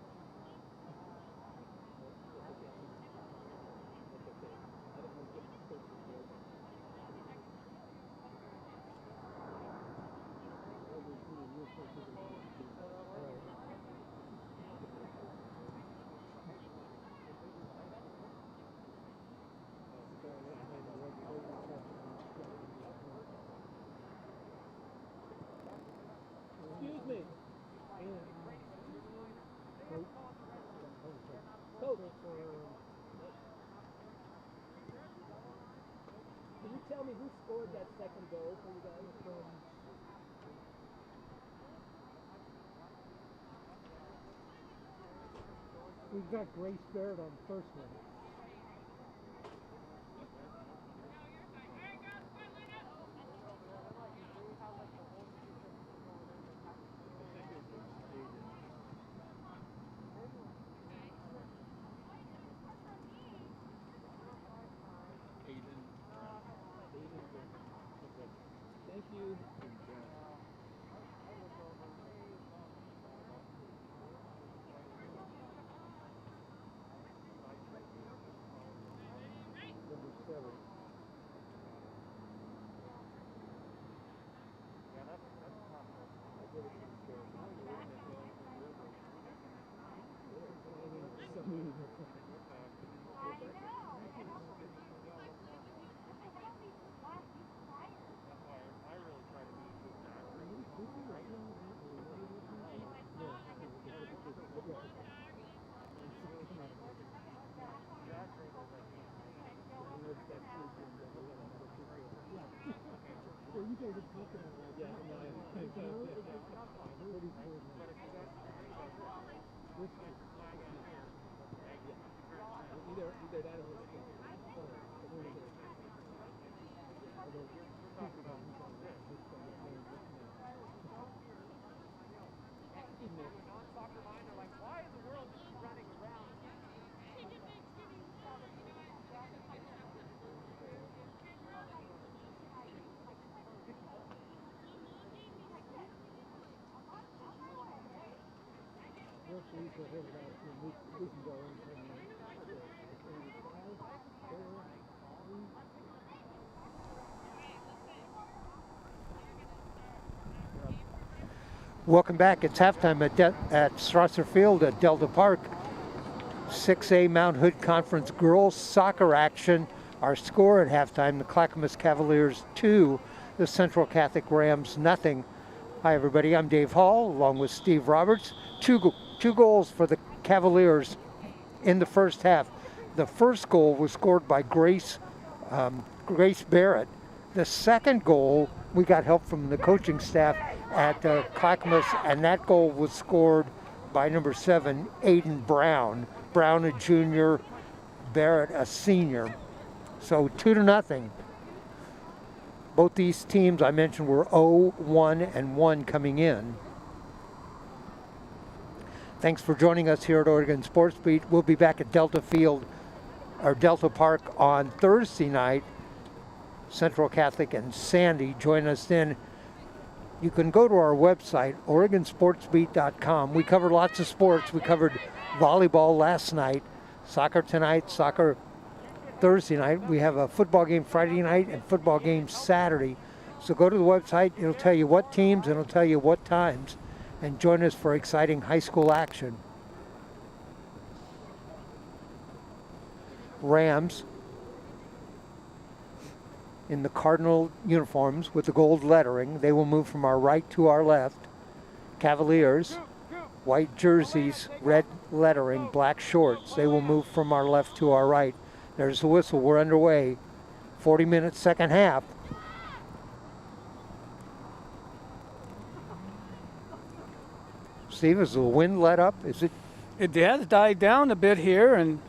Excuse me. Coach, can you tell me who scored that second goal for you guys? We've got Grace Barrett on the first one. Thank you. Number 7. yeah, that's tough. So many. That's why I really try to be Well, you guys are talking about that. Yeah, no, Pretty cool. Either that or non-soccer mind are like, why in the world is she running around? Referees are headed out to we can go in 10 minutes. 5, 4, 3. Welcome back. It's halftime at Strasser Field at Delta Park. 6A Mount Hood Conference girls soccer action. Our score at halftime, the Clackmas Cavaliers 2, the Central Catholic Rams nothing. Hi everybody, I'm Dave Hall along with Steve Roberts. Two goals for the Cavaliers in the first half. The first goal was scored by Grace Barrett. The second goal, we got help from the coaching staff at Clackmas, and that goal was scored by number 7, Aiden Brown. Brown, a junior, Barrett, a senior. So 2-0. Both these teams I mentioned were 0-1 and 1 coming in. Thanks for joining us here at Oregon Sports Beat. We'll be back at Delta Field or Delta Park on Thursday night. Central Catholic and Sandy. Join us then. You can go to our website, OregonSportsBeat.com. We cover lots of sports. We covered volleyball last night, soccer tonight, soccer Thursday night. We have a football game Friday night and football game Saturday. So go to the website. It'll tell you what teams and it'll tell you what times. And join us for exciting high school action. Rams in the Cardinal uniforms with the gold lettering. They will move from our right to our left. Cavaliers, white jerseys, red lettering, black shorts. They will move from our left to our right. There's the whistle. We're underway. 40 minutes, second half. Steve, is the wind let up? Is it? It has died down a bit here, and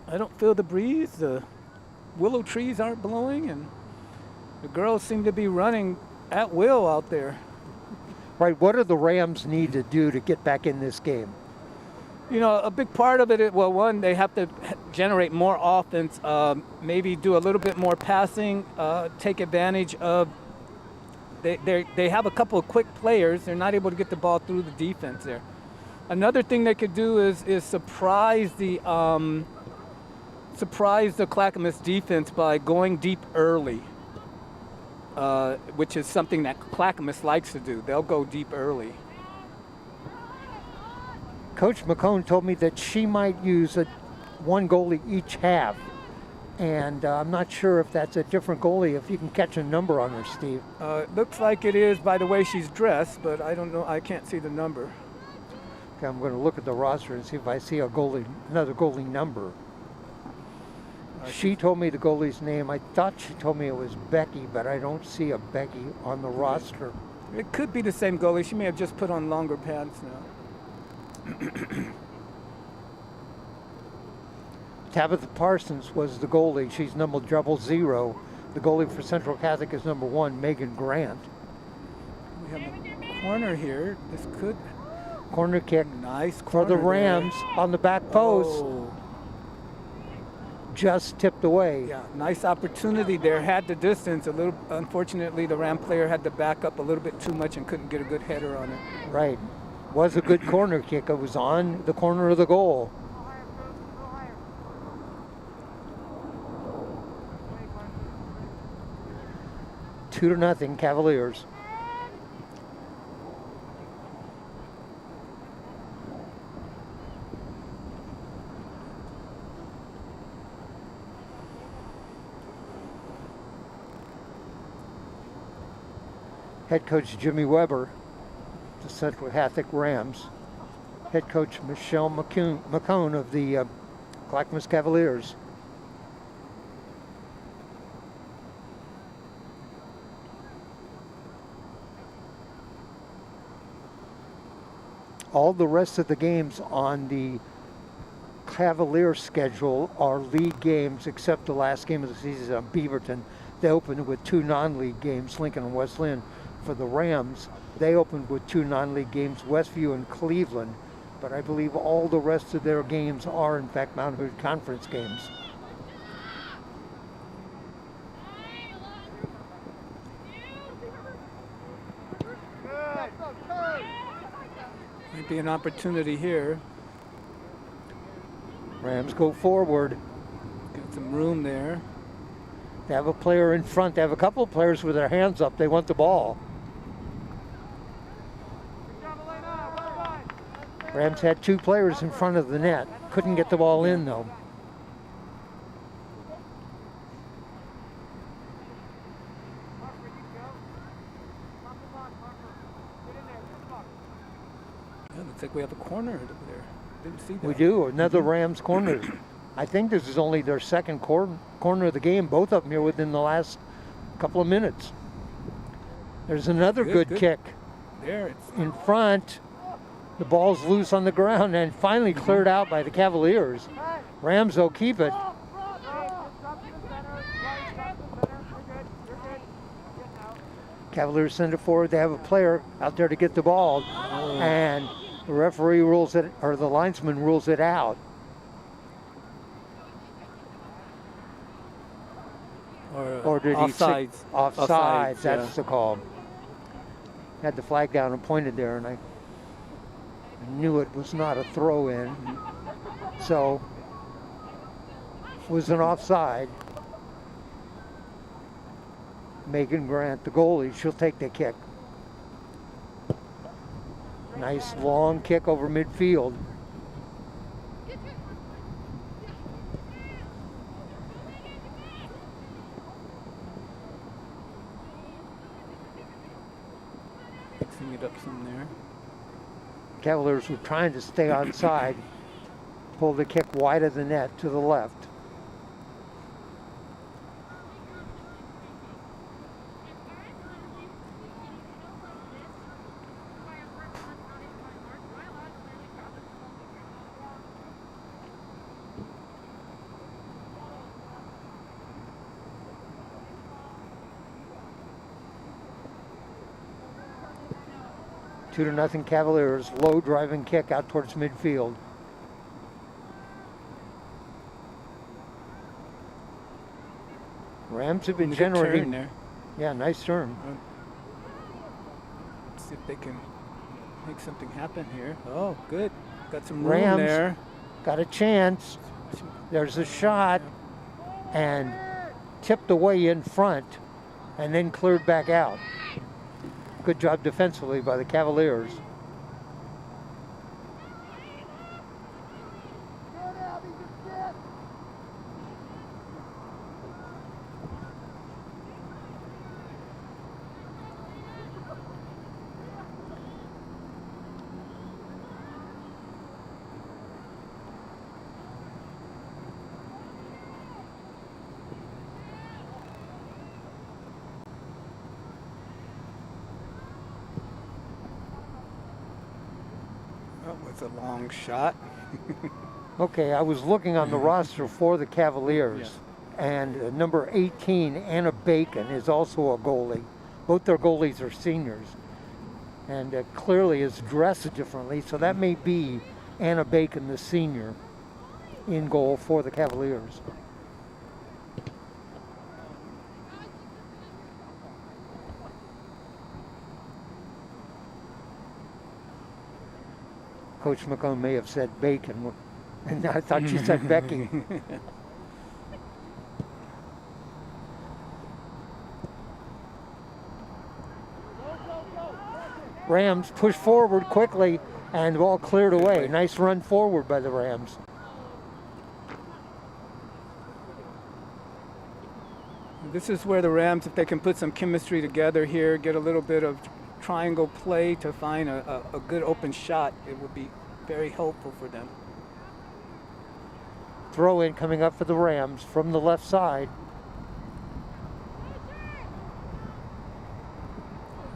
I don't feel the breeze. The willow trees aren't blowing, and the girls seem to be running at will out there. Right, what do the Rams need to do to get back in this game? You know, a big part of it, well, one, they have to generate more offense, maybe do a little bit more passing, take advantage of, they have a couple of quick players. They're not able to get the ball through the defense there. Another thing they could do is surprise the Clackamas defense by going deep early, which is something that Clackamas likes to do. They'll go deep early. Coach McCone told me that she might use one goalie each half, and I'm not sure if that's a different goalie, if you can catch a number on her, Steve. It looks like it is by the way she's dressed, but I don't know. I can't see the number. Okay, I'm going to look at the roster and see if I see another goalie number. She told me the goalie's name. I thought she told me it was Becky, but I don't see a Becky on the roster. It could be the same goalie. She may have just put on longer pants now. Tabitha Parsons was the goalie. She's number 000. The goalie for Central Catholic is number 1, Megan Grant. We have a corner here. This could... Corner kick Nice for the Rams on the back post. Oh. Just tipped away. Yeah, nice opportunity there. Had the distance a little. Unfortunately, the Ram player had to back up a little bit too much and couldn't get a good header on it. Right. Was a good corner kick. It was on the corner of the goal. Two to nothing, Cavaliers. Head coach Jimmy Weber, the Central Catholic Rams. Head coach Michelle McCone of the Clackmas Cavaliers. All the rest of the games on the Cavalier schedule are league games, except the last game of the season on Beaverton. They opened with 2 non-league games, Lincoln and West Lynn. For the Rams, they opened with 2 non-league games, Westview and Cleveland. But I believe all the rest of their games are, in fact, Mount Hood Conference games. Might be an opportunity here. Rams go forward. Got some room there. They have a player in front. They have a couple of players with their hands up. They want the ball. Rams had 2 players in front of the net. Couldn't get the ball in, though. Harper, you go. Pop the ball, Harper. Get in there. Get the ball. Yeah, looks like we have a corner over there. Didn't see that. We do. Another Rams corner. I think this is only their second corner of the game. Both of them here within the last couple of minutes. There's another good kick. There, it's In front. The ball's loose on the ground and finally cleared out by the Cavaliers. Rams will keep it. Drop to the center. Right, drop to the center. You're good. You're good. Getting out. Cavaliers send it forward. They have a player out there to get the ball, and the referee rules it, or the linesman rules it out. Or did he say offsides. offsides? That's Yeah. the call. Had the flag down and pointed there, and I knew it was not a throw-in. So it was an offside. Megan Grant, the goalie, she'll take the kick. Nice long kick over midfield. Mixing it up some there. Cavaliers were trying to stay onside. Pulled the kick wide of the net to the left. Two to nothing Cavaliers. Low driving kick out towards midfield. Rams have been Good generating. turn there. Yeah, nice turn. Let's see if they can make something happen here. Oh, good. Got some room Rams there. got a chance. There's a shot and tipped away in front and then cleared back out. Good job defensively by the Cavaliers. That was a long shot. Okay, I was looking on the roster for the Cavaliers, and number 18, Anna Bacon, is also a goalie. Both their goalies are seniors, and clearly is dressed differently, so that may be Anna Bacon, the senior, in goal for the Cavaliers. Coach McCone may have said Bacon, and I thought she said Becky. Rams push forward quickly, and the ball cleared away. Nice run forward by the Rams. This is where the Rams, if they can put some chemistry together here, get a little bit of triangle play to find a good open shot, it would be very helpful for them. Throw in coming up for the Rams from the left side.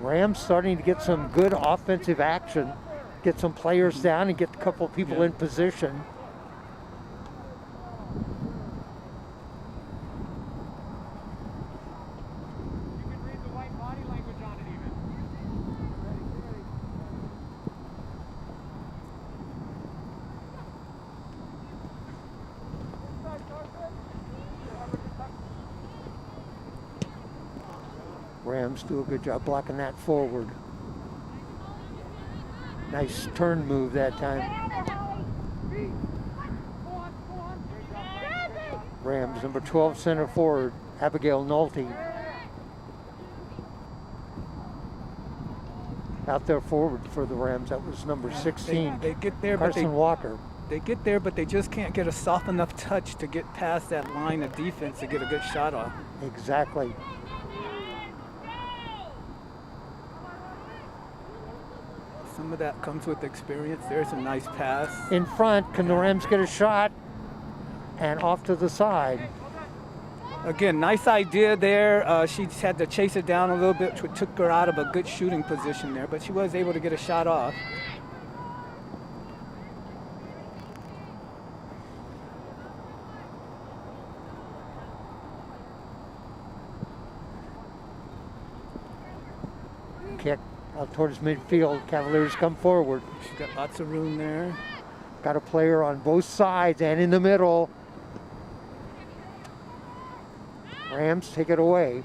Rams starting to get some good offensive action, get some players down and get a couple of people in position. You can read the white body language on it even. Rams do a good job blocking that forward. Nice turn move that time. Rams, number 12 center forward, Abigail Nolte. out there forward for the Rams. That was number 16, They get there, but Carson Walker. they get there, but they just can't get a soft enough touch to get past that line of defense to get a good shot off. Exactly. Some of that comes with experience. There's a nice pass. In front, can the Rams get a shot? And off to the side. Again, nice idea there. She had to chase it down a little bit, which took her out of a good shooting position there, but she was able to get a shot off. Kick out towards midfield. Cavaliers come forward. She's got lots of room there. Got a player on both sides and in the middle. Rams take it away.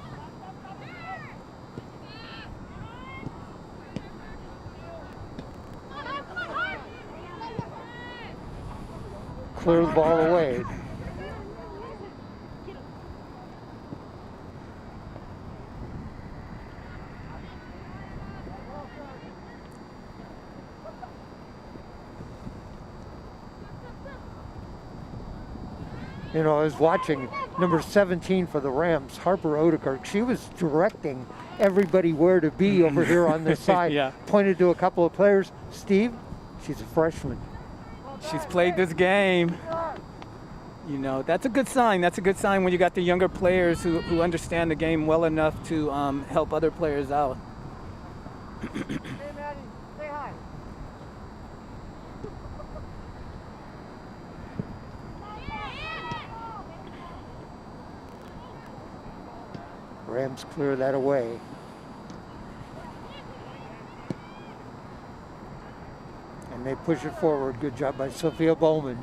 Clear the ball away. You know, I was watching number 17 for the Rams, Harper Odekirk. She was directing everybody where to be over here on this side. Yeah. Pointed to a couple of players. Steve, she's a freshman. She's played this game. You know, that's a good sign. That's a good sign when you got the younger players who understand the game well enough to help other players out. Hey, Maddie, say hi. Rams clear that away. And they push it forward. Good job by Sophia Bowman.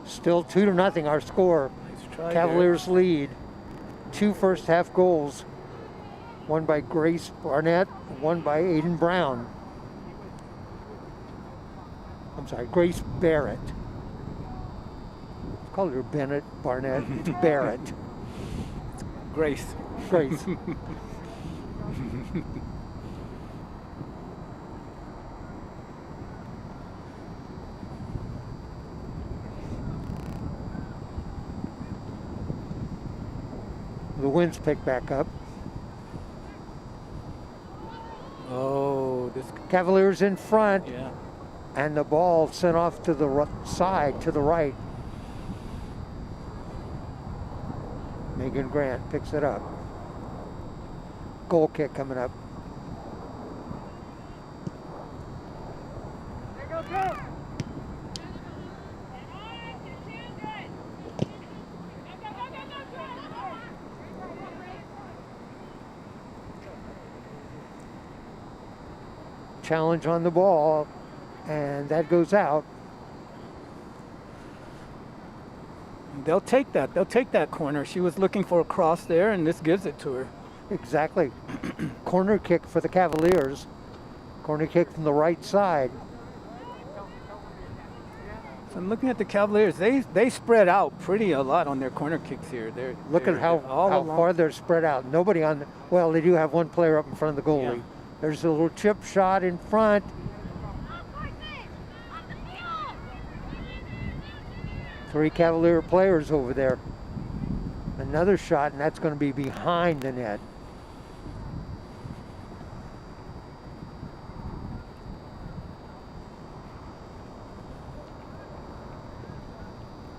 Still 2-0 our score. Nice try Cavaliers lead. 2 first half goals. One by Grace Barnett, one by Aiden Brown. I'm sorry, Grace Barrett. I called her Bennett, Barnett, it's Barrett. there. Grace. Grace. The winds pick back up. Oh, this. Cavaliers in front, Yeah. and the ball sent off to the side, to the right. Megan Grant picks it up. Goal kick coming up. There go, go. Challenge on the ball, and that goes out. They'll take that. They'll take that corner. She was looking for a cross there, and this gives it to her. Exactly. Corner kick for the Cavaliers. Corner kick from the right side. So I'm looking at the Cavaliers. They spread out pretty a lot on their corner kicks here. Look at how far they're spread out. Nobody on the, well, they do have one player up in front of the goalie. Yeah. There's a little chip shot in front. 3 Cavalier players over there. Another shot, and that's going to be behind the net.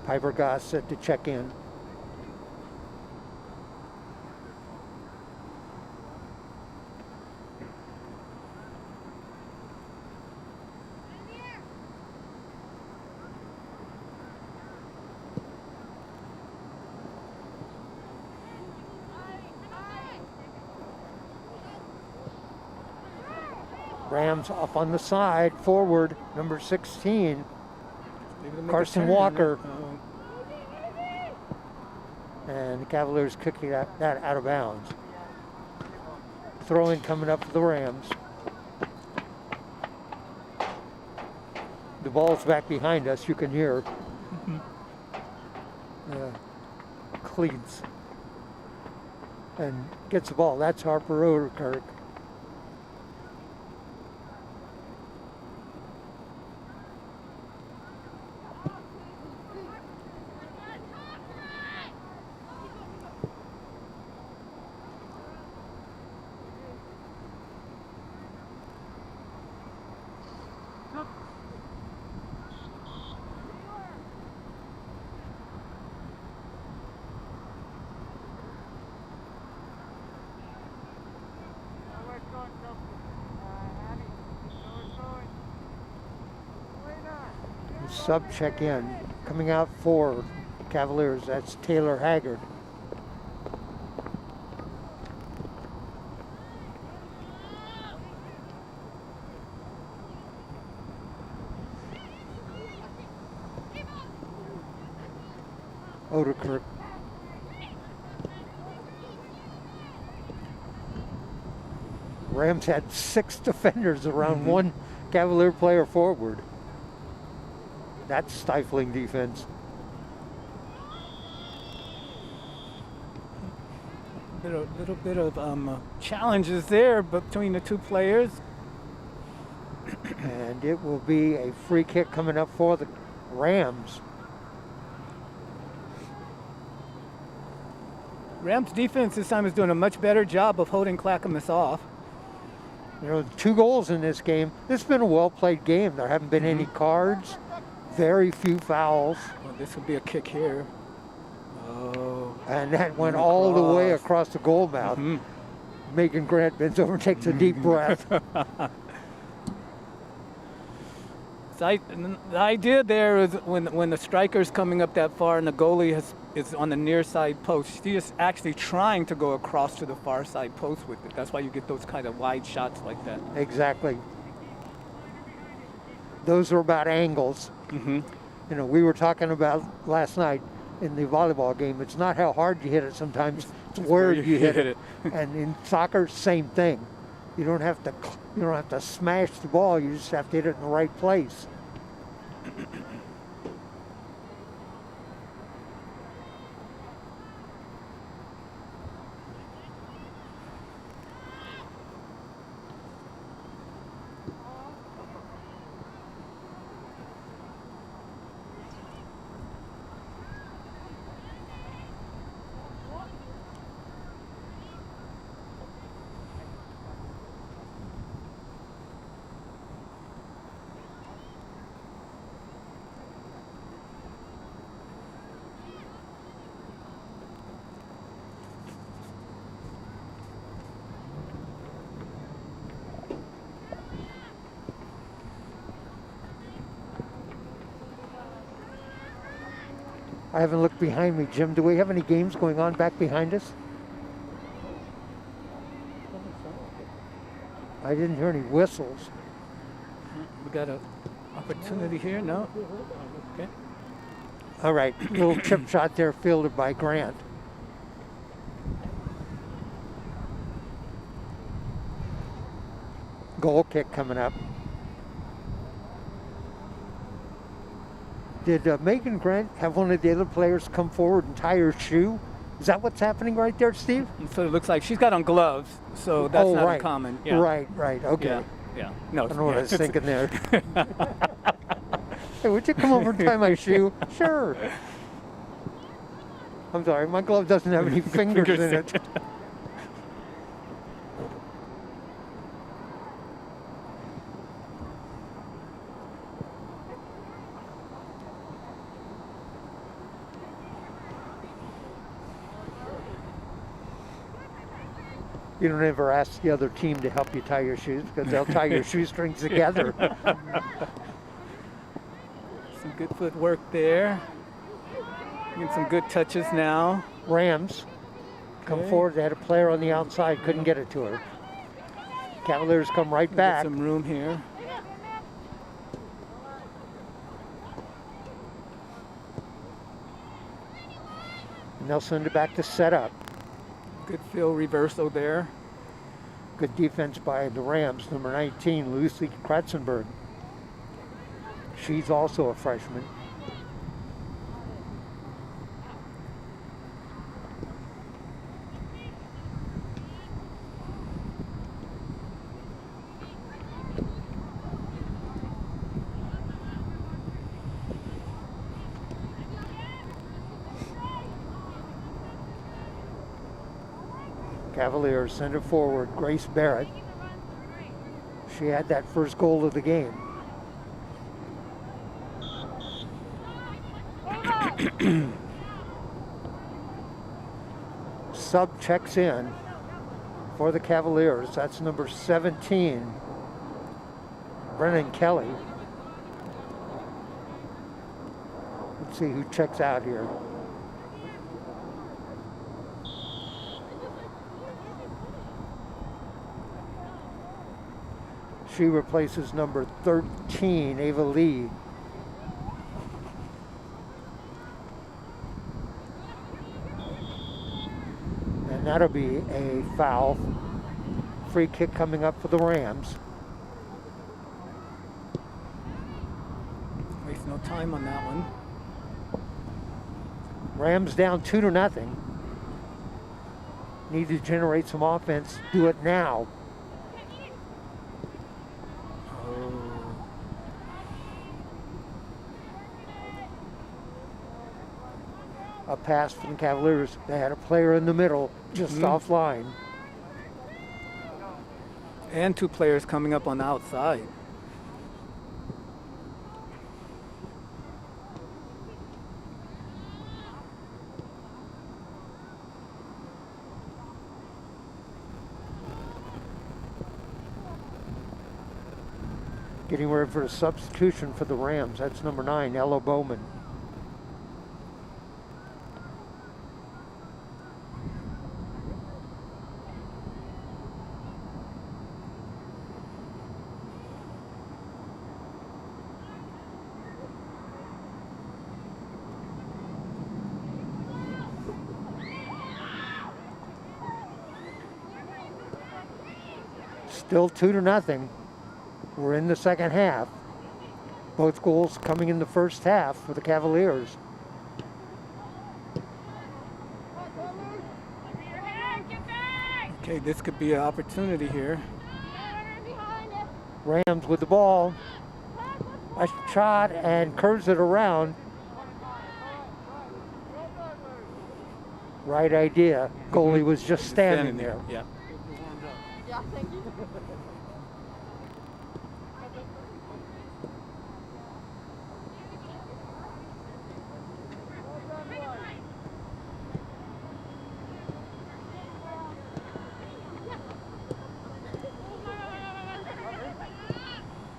Piper Goss set to check in. Rams up on the side, forward, number 16, Carson Walker. And the Cavaliers kicking that out of bounds. Throwing coming up for the Rams. The ball's back behind us. You can hear cleats. And gets the ball. That's Harper Odekirk. Sub check in. Coming out for Cavaliers, that's Taylor Haggard. Odekirk. Rams had 6 defenders around one Cavalier player forward. That's stifling defense. Little bit of challenges there between the two players. And it will be a free kick coming up for the Rams. Rams defense this time is doing a much better job of holding Clackmas off. You know, 2 goals in this game. This has been a well-played game. There haven't been any cards, very few fouls. Well, this would be a kick here. Oh. And that went all the way across the goal mouth. Megan Grant bends over and takes a deep breath. The idea there is when the striker's coming up that far and the goalie is on the near side post, she is actually trying to go across to the far side post with it. That's why you get those kind of wide shots like that. Exactly. Those are about angles. You know, we were talking about last night in the volleyball game. It's not how hard you hit it sometimes, it's where you hit it. And in soccer, same thing. You don't have to smash the ball, you just have to hit it in the right place. I haven't looked behind me, Jim. Do we have any games going on back behind us? I didn't hear any whistles. We got an opportunity here, no? Okay. All right, little chip shot there fielded by Grant. Goal kick coming up. Did Megan Grant have one of the other players come forward and tie her shoe? Is that what's happening right there, Steve? So it looks like she's got on gloves, so that's not uncommon. Yeah. Right, okay. Yeah. No, I don't know what I was thinking there. Hey, would you come over and tie my shoe? Sure. I'm sorry, my glove doesn't have any fingers in it. You don't ever ask the other team to help you tie your shoes because they'll tie your shoestrings together. Some good footwork there. Getting some good touches now. Rams come forward. They had a player on the outside, couldn't get it to her. Cavaliers come right back. Some room here. And they'll send it back to set up. Good field reversal there. Good defense by the Rams, number 19, Lucy Kratzenberg. She's also a freshman. Cavaliers send it forward. Grace Barrett. She had that first goal of the game. Sub checks in for the Cavaliers. That's number 17, Brennan Kelly. Let's see who checks out here. She replaces number 13, Ava Lee. And that'll be a foul. Free kick coming up for the Rams. Waste no time on that one. Rams down 2-0. Need to generate some offense. Do it now. A pass from the Cavaliers. They had a player in the middle, just offline. And two players coming up on the outside. Getting ready for a substitution for the Rams. That's number 9, Ella Bowman. Still 2-0. We're in the second half. Both goals coming in the first half for the Cavaliers. Okay, this could be an opportunity here. Rams with the ball. A shot and curves it around. Right idea. Goalie was just standing there. Yeah. Yeah, thank you.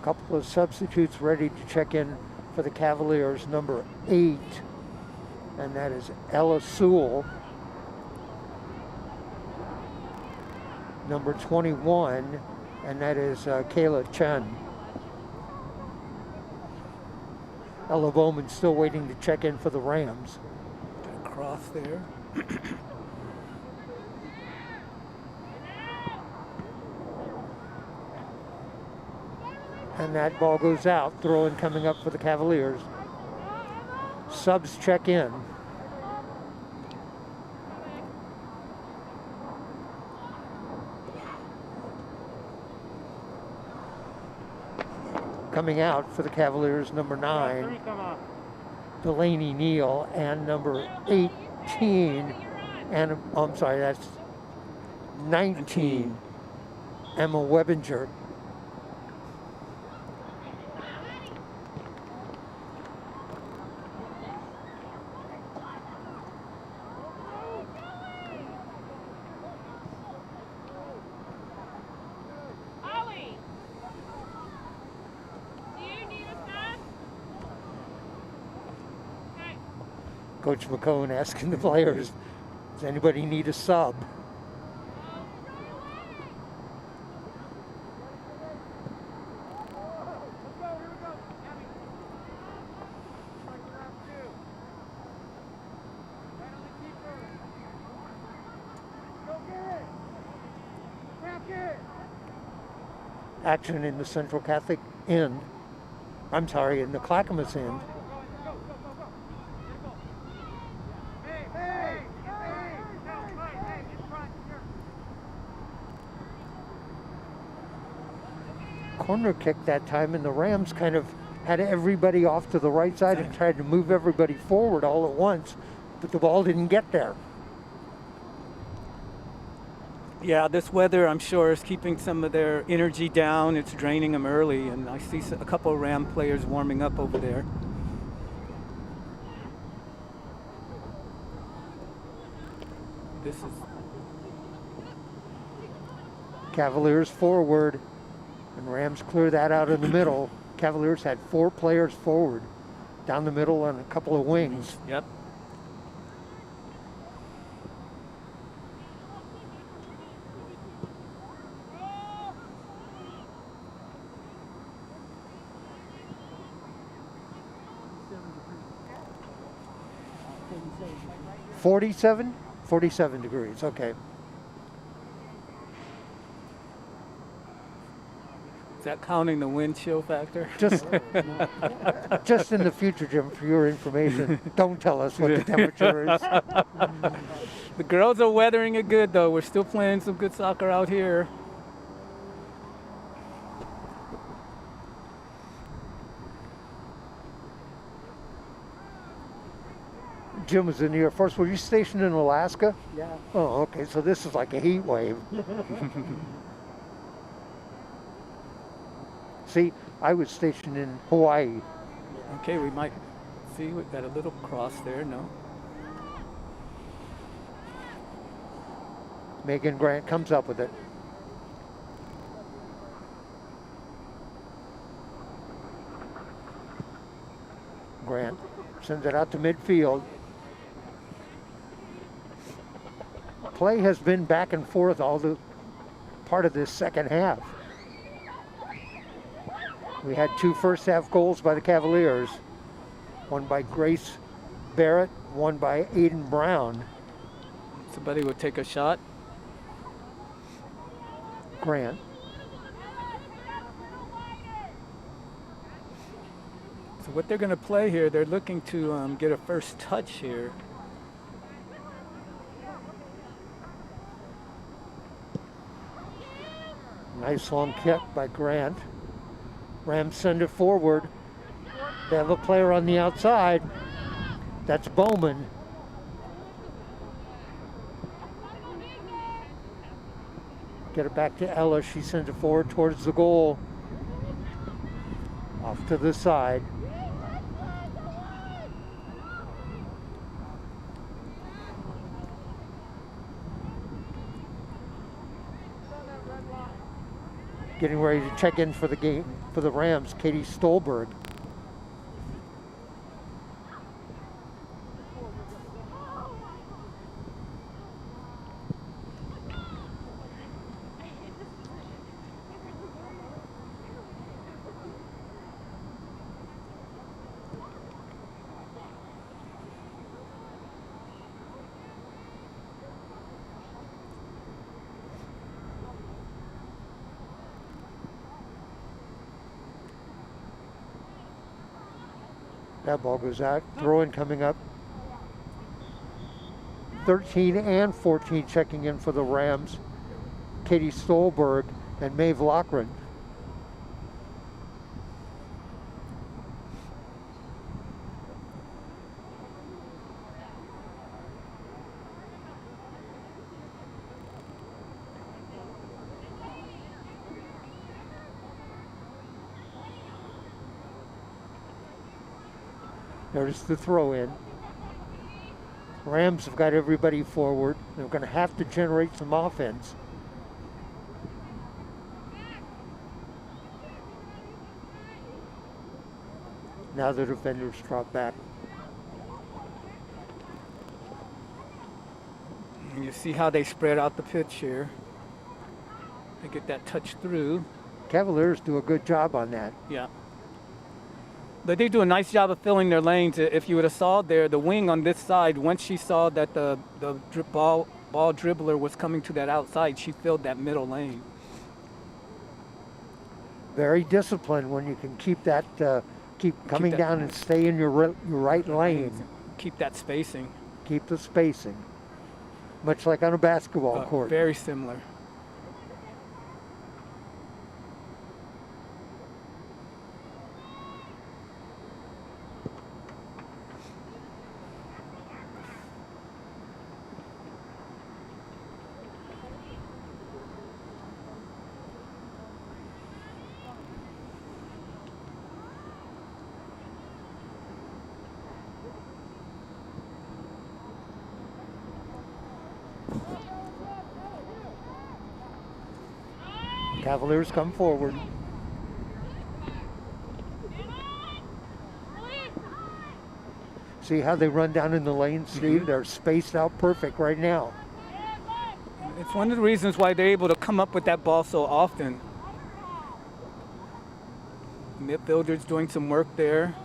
Couple of substitutes ready to check in for the Cavaliers. Number 8, and that is Ella Sewell. Number 21, and that is Kayla Chen. Ella Bowman still waiting to check in for the Rams. Got a cross there. And that ball goes out. Throw-in coming up for the Cavaliers. Subs check in. Coming out for the Cavaliers, number 9, Delaney Neal, and number 18, and I'm sorry, that's 19, Emma Webinger. Coach McCone asking the players, does anybody need a sub? Action in the Central Catholic end. I'm sorry, in the Clackmas end. Corner kick that time, and the Rams kind of had everybody off to the right side and tried to move everybody forward all at once, but the ball didn't get there. Yeah, this weather, I'm sure, is keeping some of their energy down. It's draining them early, and I see a couple of Ram players warming up over there. This is Cavaliers forward, and Rams clear that out in the middle. Cavaliers had 4 players forward, down the middle, and a couple of wings. Yep. $47? 47 degrees, okay. Is that counting the wind chill factor? Just in the future, Jim, for your information, don't tell us what the temperature is. The girls are weathering it good, though. We're still playing some good soccer out here. Jim was in the Air Force. Were you stationed in Alaska? Yeah. Oh, okay. So this is like a heat wave. See, I was stationed in Hawaii. Okay, we might see. We've got a little cross there. No. Megan Grant comes up with it. Grant sends it out to midfield. Play has been back and forth all the part of this second half. We had 2 first half goals by the Cavaliers. One by Grace Barrett, one by Aiden Brown. Somebody would take a shot. Grant. So what they're going to play here, they're looking to get a first touch here. Nice long kick by Grant. Rams send it forward. They have a player on the outside. That's Bowman. Get it back to Ella. She sends it forward towards the goal. Off to the side. Getting ready to check in for the game for the Rams, Katie Stolberg. That ball goes out. Throw in coming up. 13 and 14 checking in for the Rams. Katie Stolberg and Maeve Loughran. There's the throw in. Rams have got everybody forward. They're going to have to generate some offense. Now the defenders drop back. And you see how they spread out the pitch here. They get that touch through. Cavaliers do a good job on that. Yeah. But they do a nice job of filling their lanes. If you would have saw there, the wing on this side, once she saw that the ball dribbler was coming to that outside, she filled that middle lane. Very disciplined when you can keep that Keep coming that- down and stay in your right lane. Keep that spacing. Keep the spacing. Much like on a basketball court. Very similar. Cavaliers come forward. See how they run down in the lane, Steve? They're spaced out perfect right now. It's one of the reasons why they're able to come up with that ball so often. Midfielders doing some work there.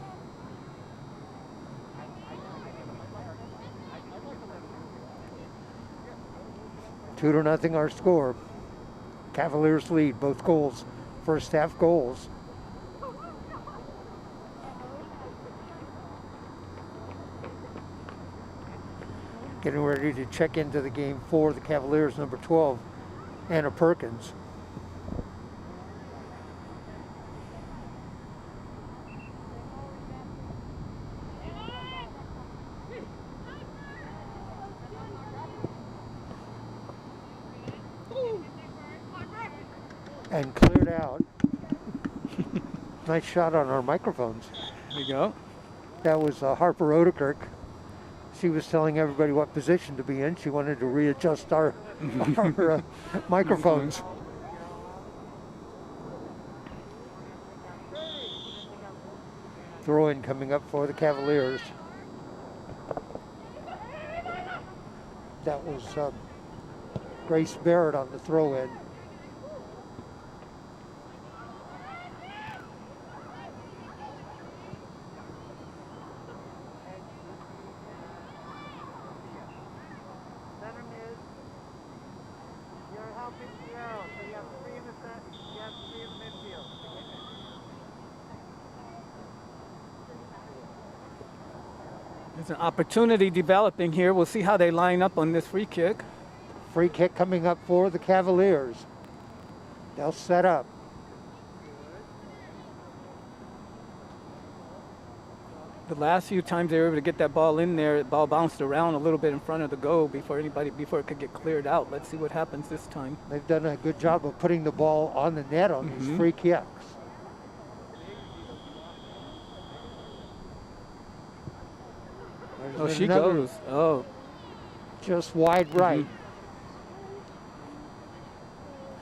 Two to nothing our score. Cavaliers lead, both goals, first half goals. Getting ready to check into the game for the Cavaliers, number 12, Anna Perkins. And cleared out. Nice shot on our microphones. There you go. That was Harper Odekirk. She was telling everybody what position to be in. She wanted to readjust our microphones. Throw in coming up for the Cavaliers. That was Grace Barrett on the throw in. There's an opportunity developing here. We'll see how they line up on this free kick. Free kick coming up for the Cavaliers. They'll set up. The last few times they were able to get that ball in there, the ball bounced around a little bit in front of the goal before it could get cleared out. Let's see what happens this time. They've done a good job of putting the ball on the net on these free kicks. Oh, she goes. Oh. Just wide right.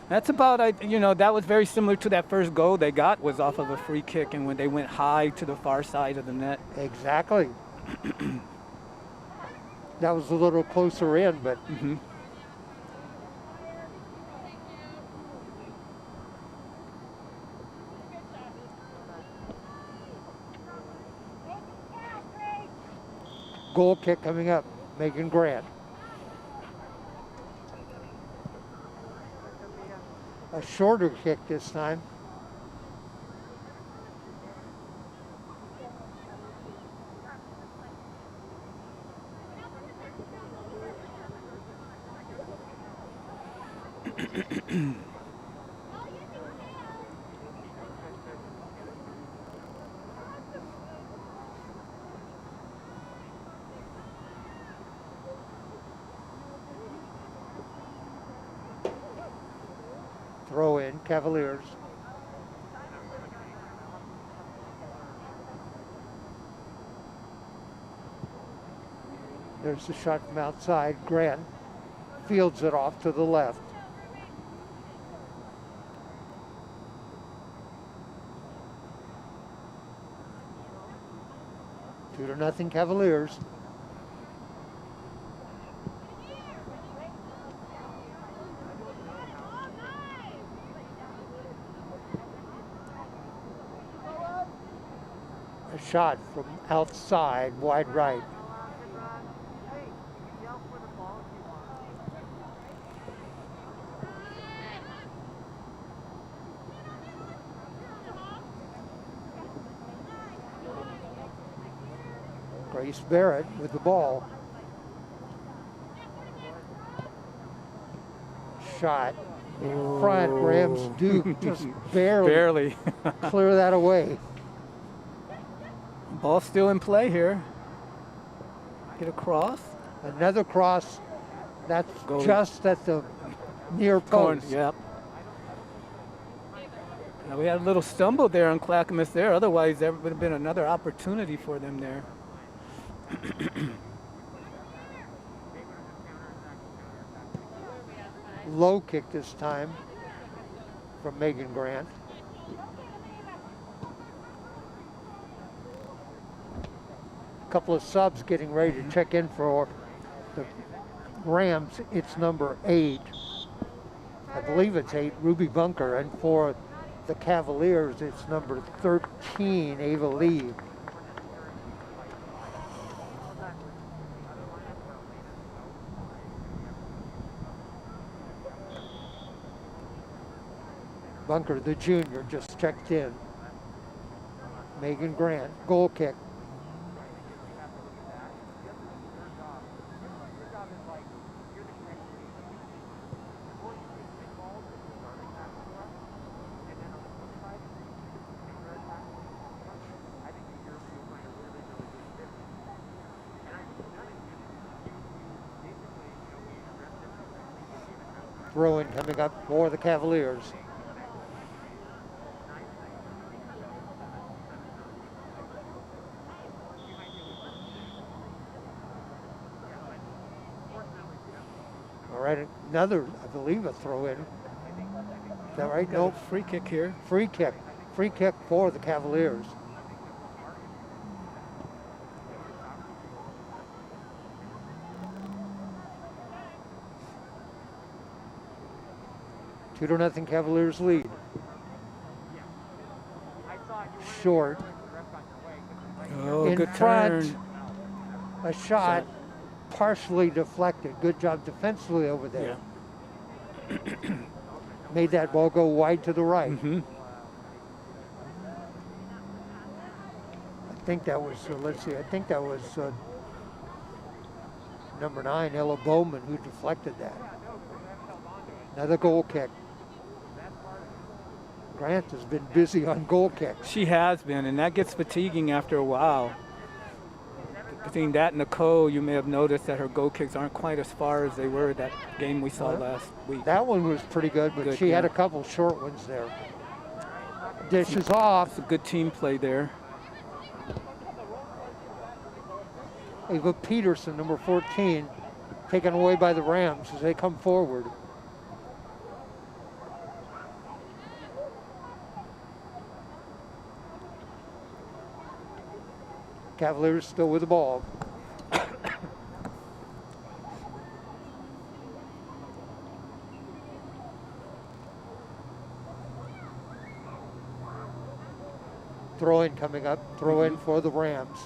That's about, that was very similar to that first goal they got was off of a free kick and when they went high to the far side of the net. Exactly. That was a little closer in, but goal kick coming up, Megan Grant. A shorter kick this time. Throw in, Cavaliers. There's the shot from outside. Grant fields it off to the left. Two to nothing Cavaliers. A shot from outside, wide right. Grace Barrett with the ball. Shot in front. Rams Duke just barely clear that away. Ball still in play here. Get across. Another cross. That's Goal. just at the near post. Yep. Now we had a little stumble there on Clackmas there. Otherwise, there would have been another opportunity for them there. Low kick this time from Megan Grant. A couple of subs getting ready to check in for the Rams. It's number 8. I believe it's 8, Ruby Bunker. And for the Cavaliers, it's number 13, Ava Lee. Bunker, the junior, just checked in. Megan Grant, goal kick. Throw-in coming up for the Cavaliers. All right, another, I believe, a throw-in. Is that right? No, free kick here. Free kick. Free kick for the Cavaliers. Two to nothing Cavaliers lead. Short. Oh, in good front. turn. A shot partially deflected. Good job defensively over there. Yeah. Made that ball go wide to the right. Mm-hmm. I think that was, let's see, I think that was number 9, Ella Bowman, who deflected that. Another goal kick. Grant has been busy on goal kicks. She has been, and that gets fatiguing after a while. Between that and Nicole, you may have noticed that her goal kicks aren't quite as far as they were that game we saw last week. That one was pretty good, but she had a couple short ones there. Dishes off. It's a good team play there. Ava Peterson, number 14, taken away by the Rams as they come forward. Cavaliers still with the ball. Throw-in coming up. Throw-in for the Rams.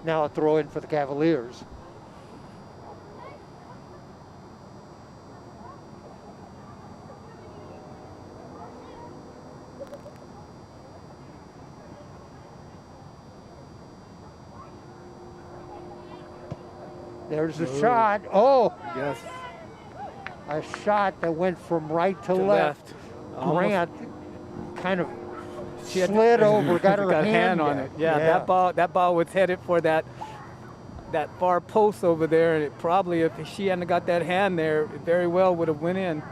Now a throw-in for the Cavaliers. There's a shot. Oh! Yes. A shot that went from right to left. Grant kind of slid over, got her hand on it. Yeah, that ball was headed for that far post over there, and it probably, if she hadn't got that hand there, it very well would have went in.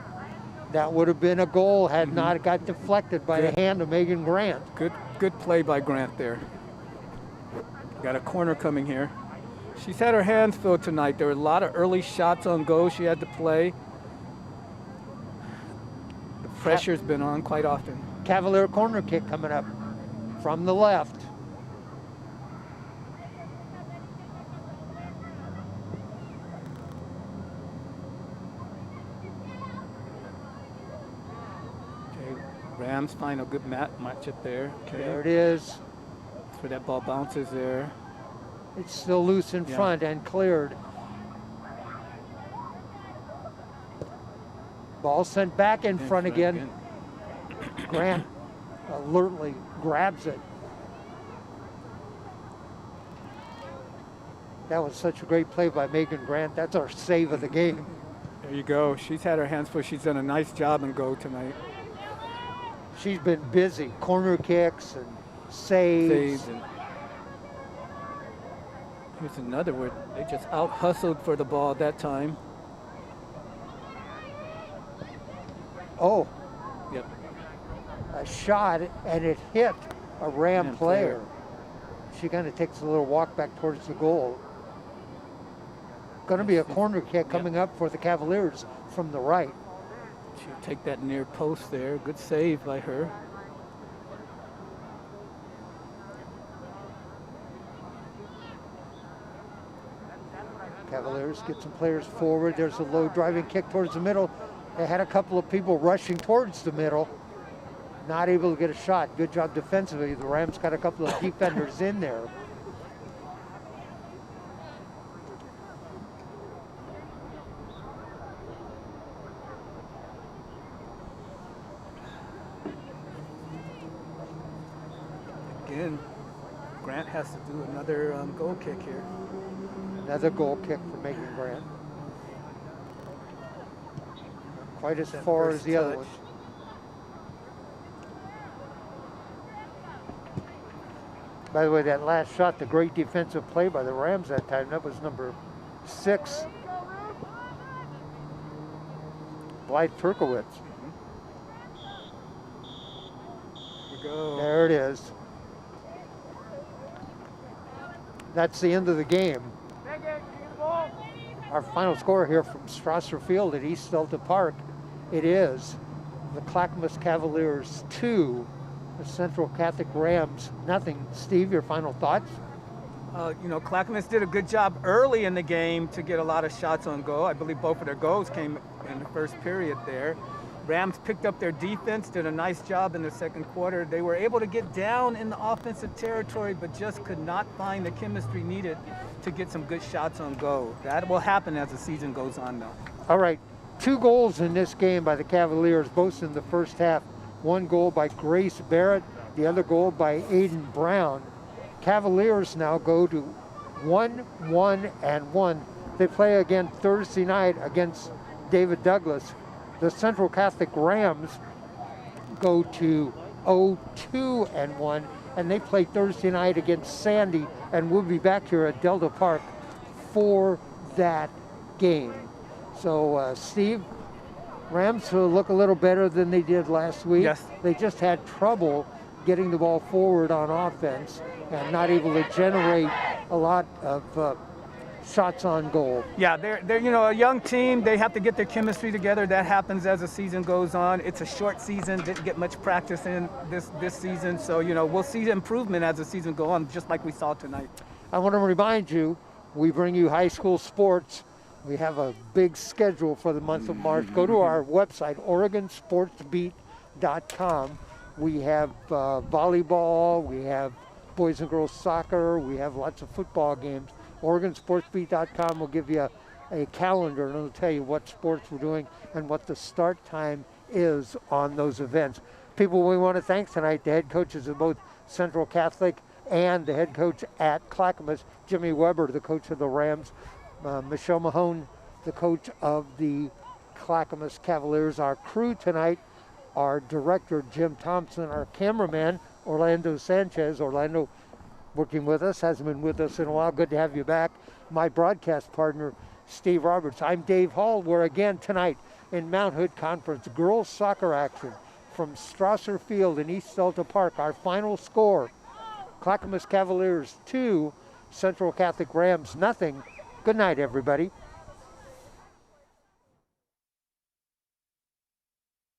That would have been a goal had not got deflected by the hand of Megan Grant. Good play by Grant there. Got a corner coming here. She's had her hands filled tonight. There were a lot of early shots on goal she had to play. The pressure's been on quite often. Cavalier corner kick coming up from the left. Okay, Rams find a good matchup there. Okay. There it is. That's where that ball bounces there. It's still loose in front and cleared. Ball sent back in front again. Grant alertly grabs it. That was such a great play by Megan Grant. That's our save of the game. There you go. She's had her hands full. She's done a nice job in goal tonight. She's been busy. Corner kicks and saves. And here's another where they just out-hustled for the ball that time. Oh, Yep. a shot, and it hit a Ram player. She kind of takes a little walk back towards the goal. Going to be a corner kick coming up for the Cavaliers from the right. She'll take that near post there. Good save by her. Cavaliers get some players forward. There's a low driving kick towards the middle. They had a couple of people rushing towards the middle. Not able to get a shot. Good job defensively. The Rams got a couple of defenders in there. Again, Grant has to do another goal kick here. Another goal kick for Megan Grant. Not quite as far as the other one. By the way, that last shot, the great defensive play by the Rams that time, that was number 6, Blythe Turkowitz. Here we go. There it is. That's the end of the game. Our final score here from Strasser Field at East Delta Park, it is the Clackmas Cavaliers 2, the Central Catholic Rams nothing. Steve, your final thoughts? You know, Clackmas did a good job early in the game to get a lot of shots on goal. I believe both of their goals came in the first period there. Rams picked up their defense, did a nice job in the second quarter. They were able to get down in the offensive territory, but just could not find the chemistry needed to get some good shots on goal. That will happen as the season goes on, though. All right, 2 goals in this game by the Cavaliers, both in the first half. 1 goal by Grace Barrett, the other goal by Aiden Brown. Cavaliers now go to 1-1-1. They play again Thursday night against David Douglas. The Central Catholic Rams go to 0-2-1, and they play Thursday night against Sandy, and we'll be back here at Delta Park for that game. So, Steve, Rams look a little better than they did last week. Yes. They just had trouble getting the ball forward on offense and not able to generate a lot of shots on goal. Yeah, they're you know, a young team. They have to get their chemistry together. That happens as the season goes on. It's a short season. Didn't get much practice in this season. So, you know, we'll see improvement as the season goes on, just like we saw tonight. I want to remind you, we bring you high school sports. We have a big schedule for the month of March. Go to our website, OregonSportsBeat.com. We have volleyball, we have boys and girls soccer, we have lots of football games. OregonSportsBeat.com will give you a calendar and it'll tell you what sports we're doing and what the start time is on those events. People we want to thank tonight, the head coaches of both Central Catholic and the head coach at Clackamas, Jimmy Weber, the coach of the Rams, Michelle Mahone, the coach of the Clackamas Cavaliers. Our crew tonight, our director, Jim Thompson, our cameraman, Orlando Sanchez. Orlando working with us, hasn't been with us in a while. Good to have you back. My broadcast partner, Steve Roberts. I'm Dave Hall. We're again tonight in Mount Hood Conference girls soccer action from Strasser Field in East Delta Park. Our final score, Clackamas Cavaliers 2, Central Catholic Rams nothing. Good night, everybody.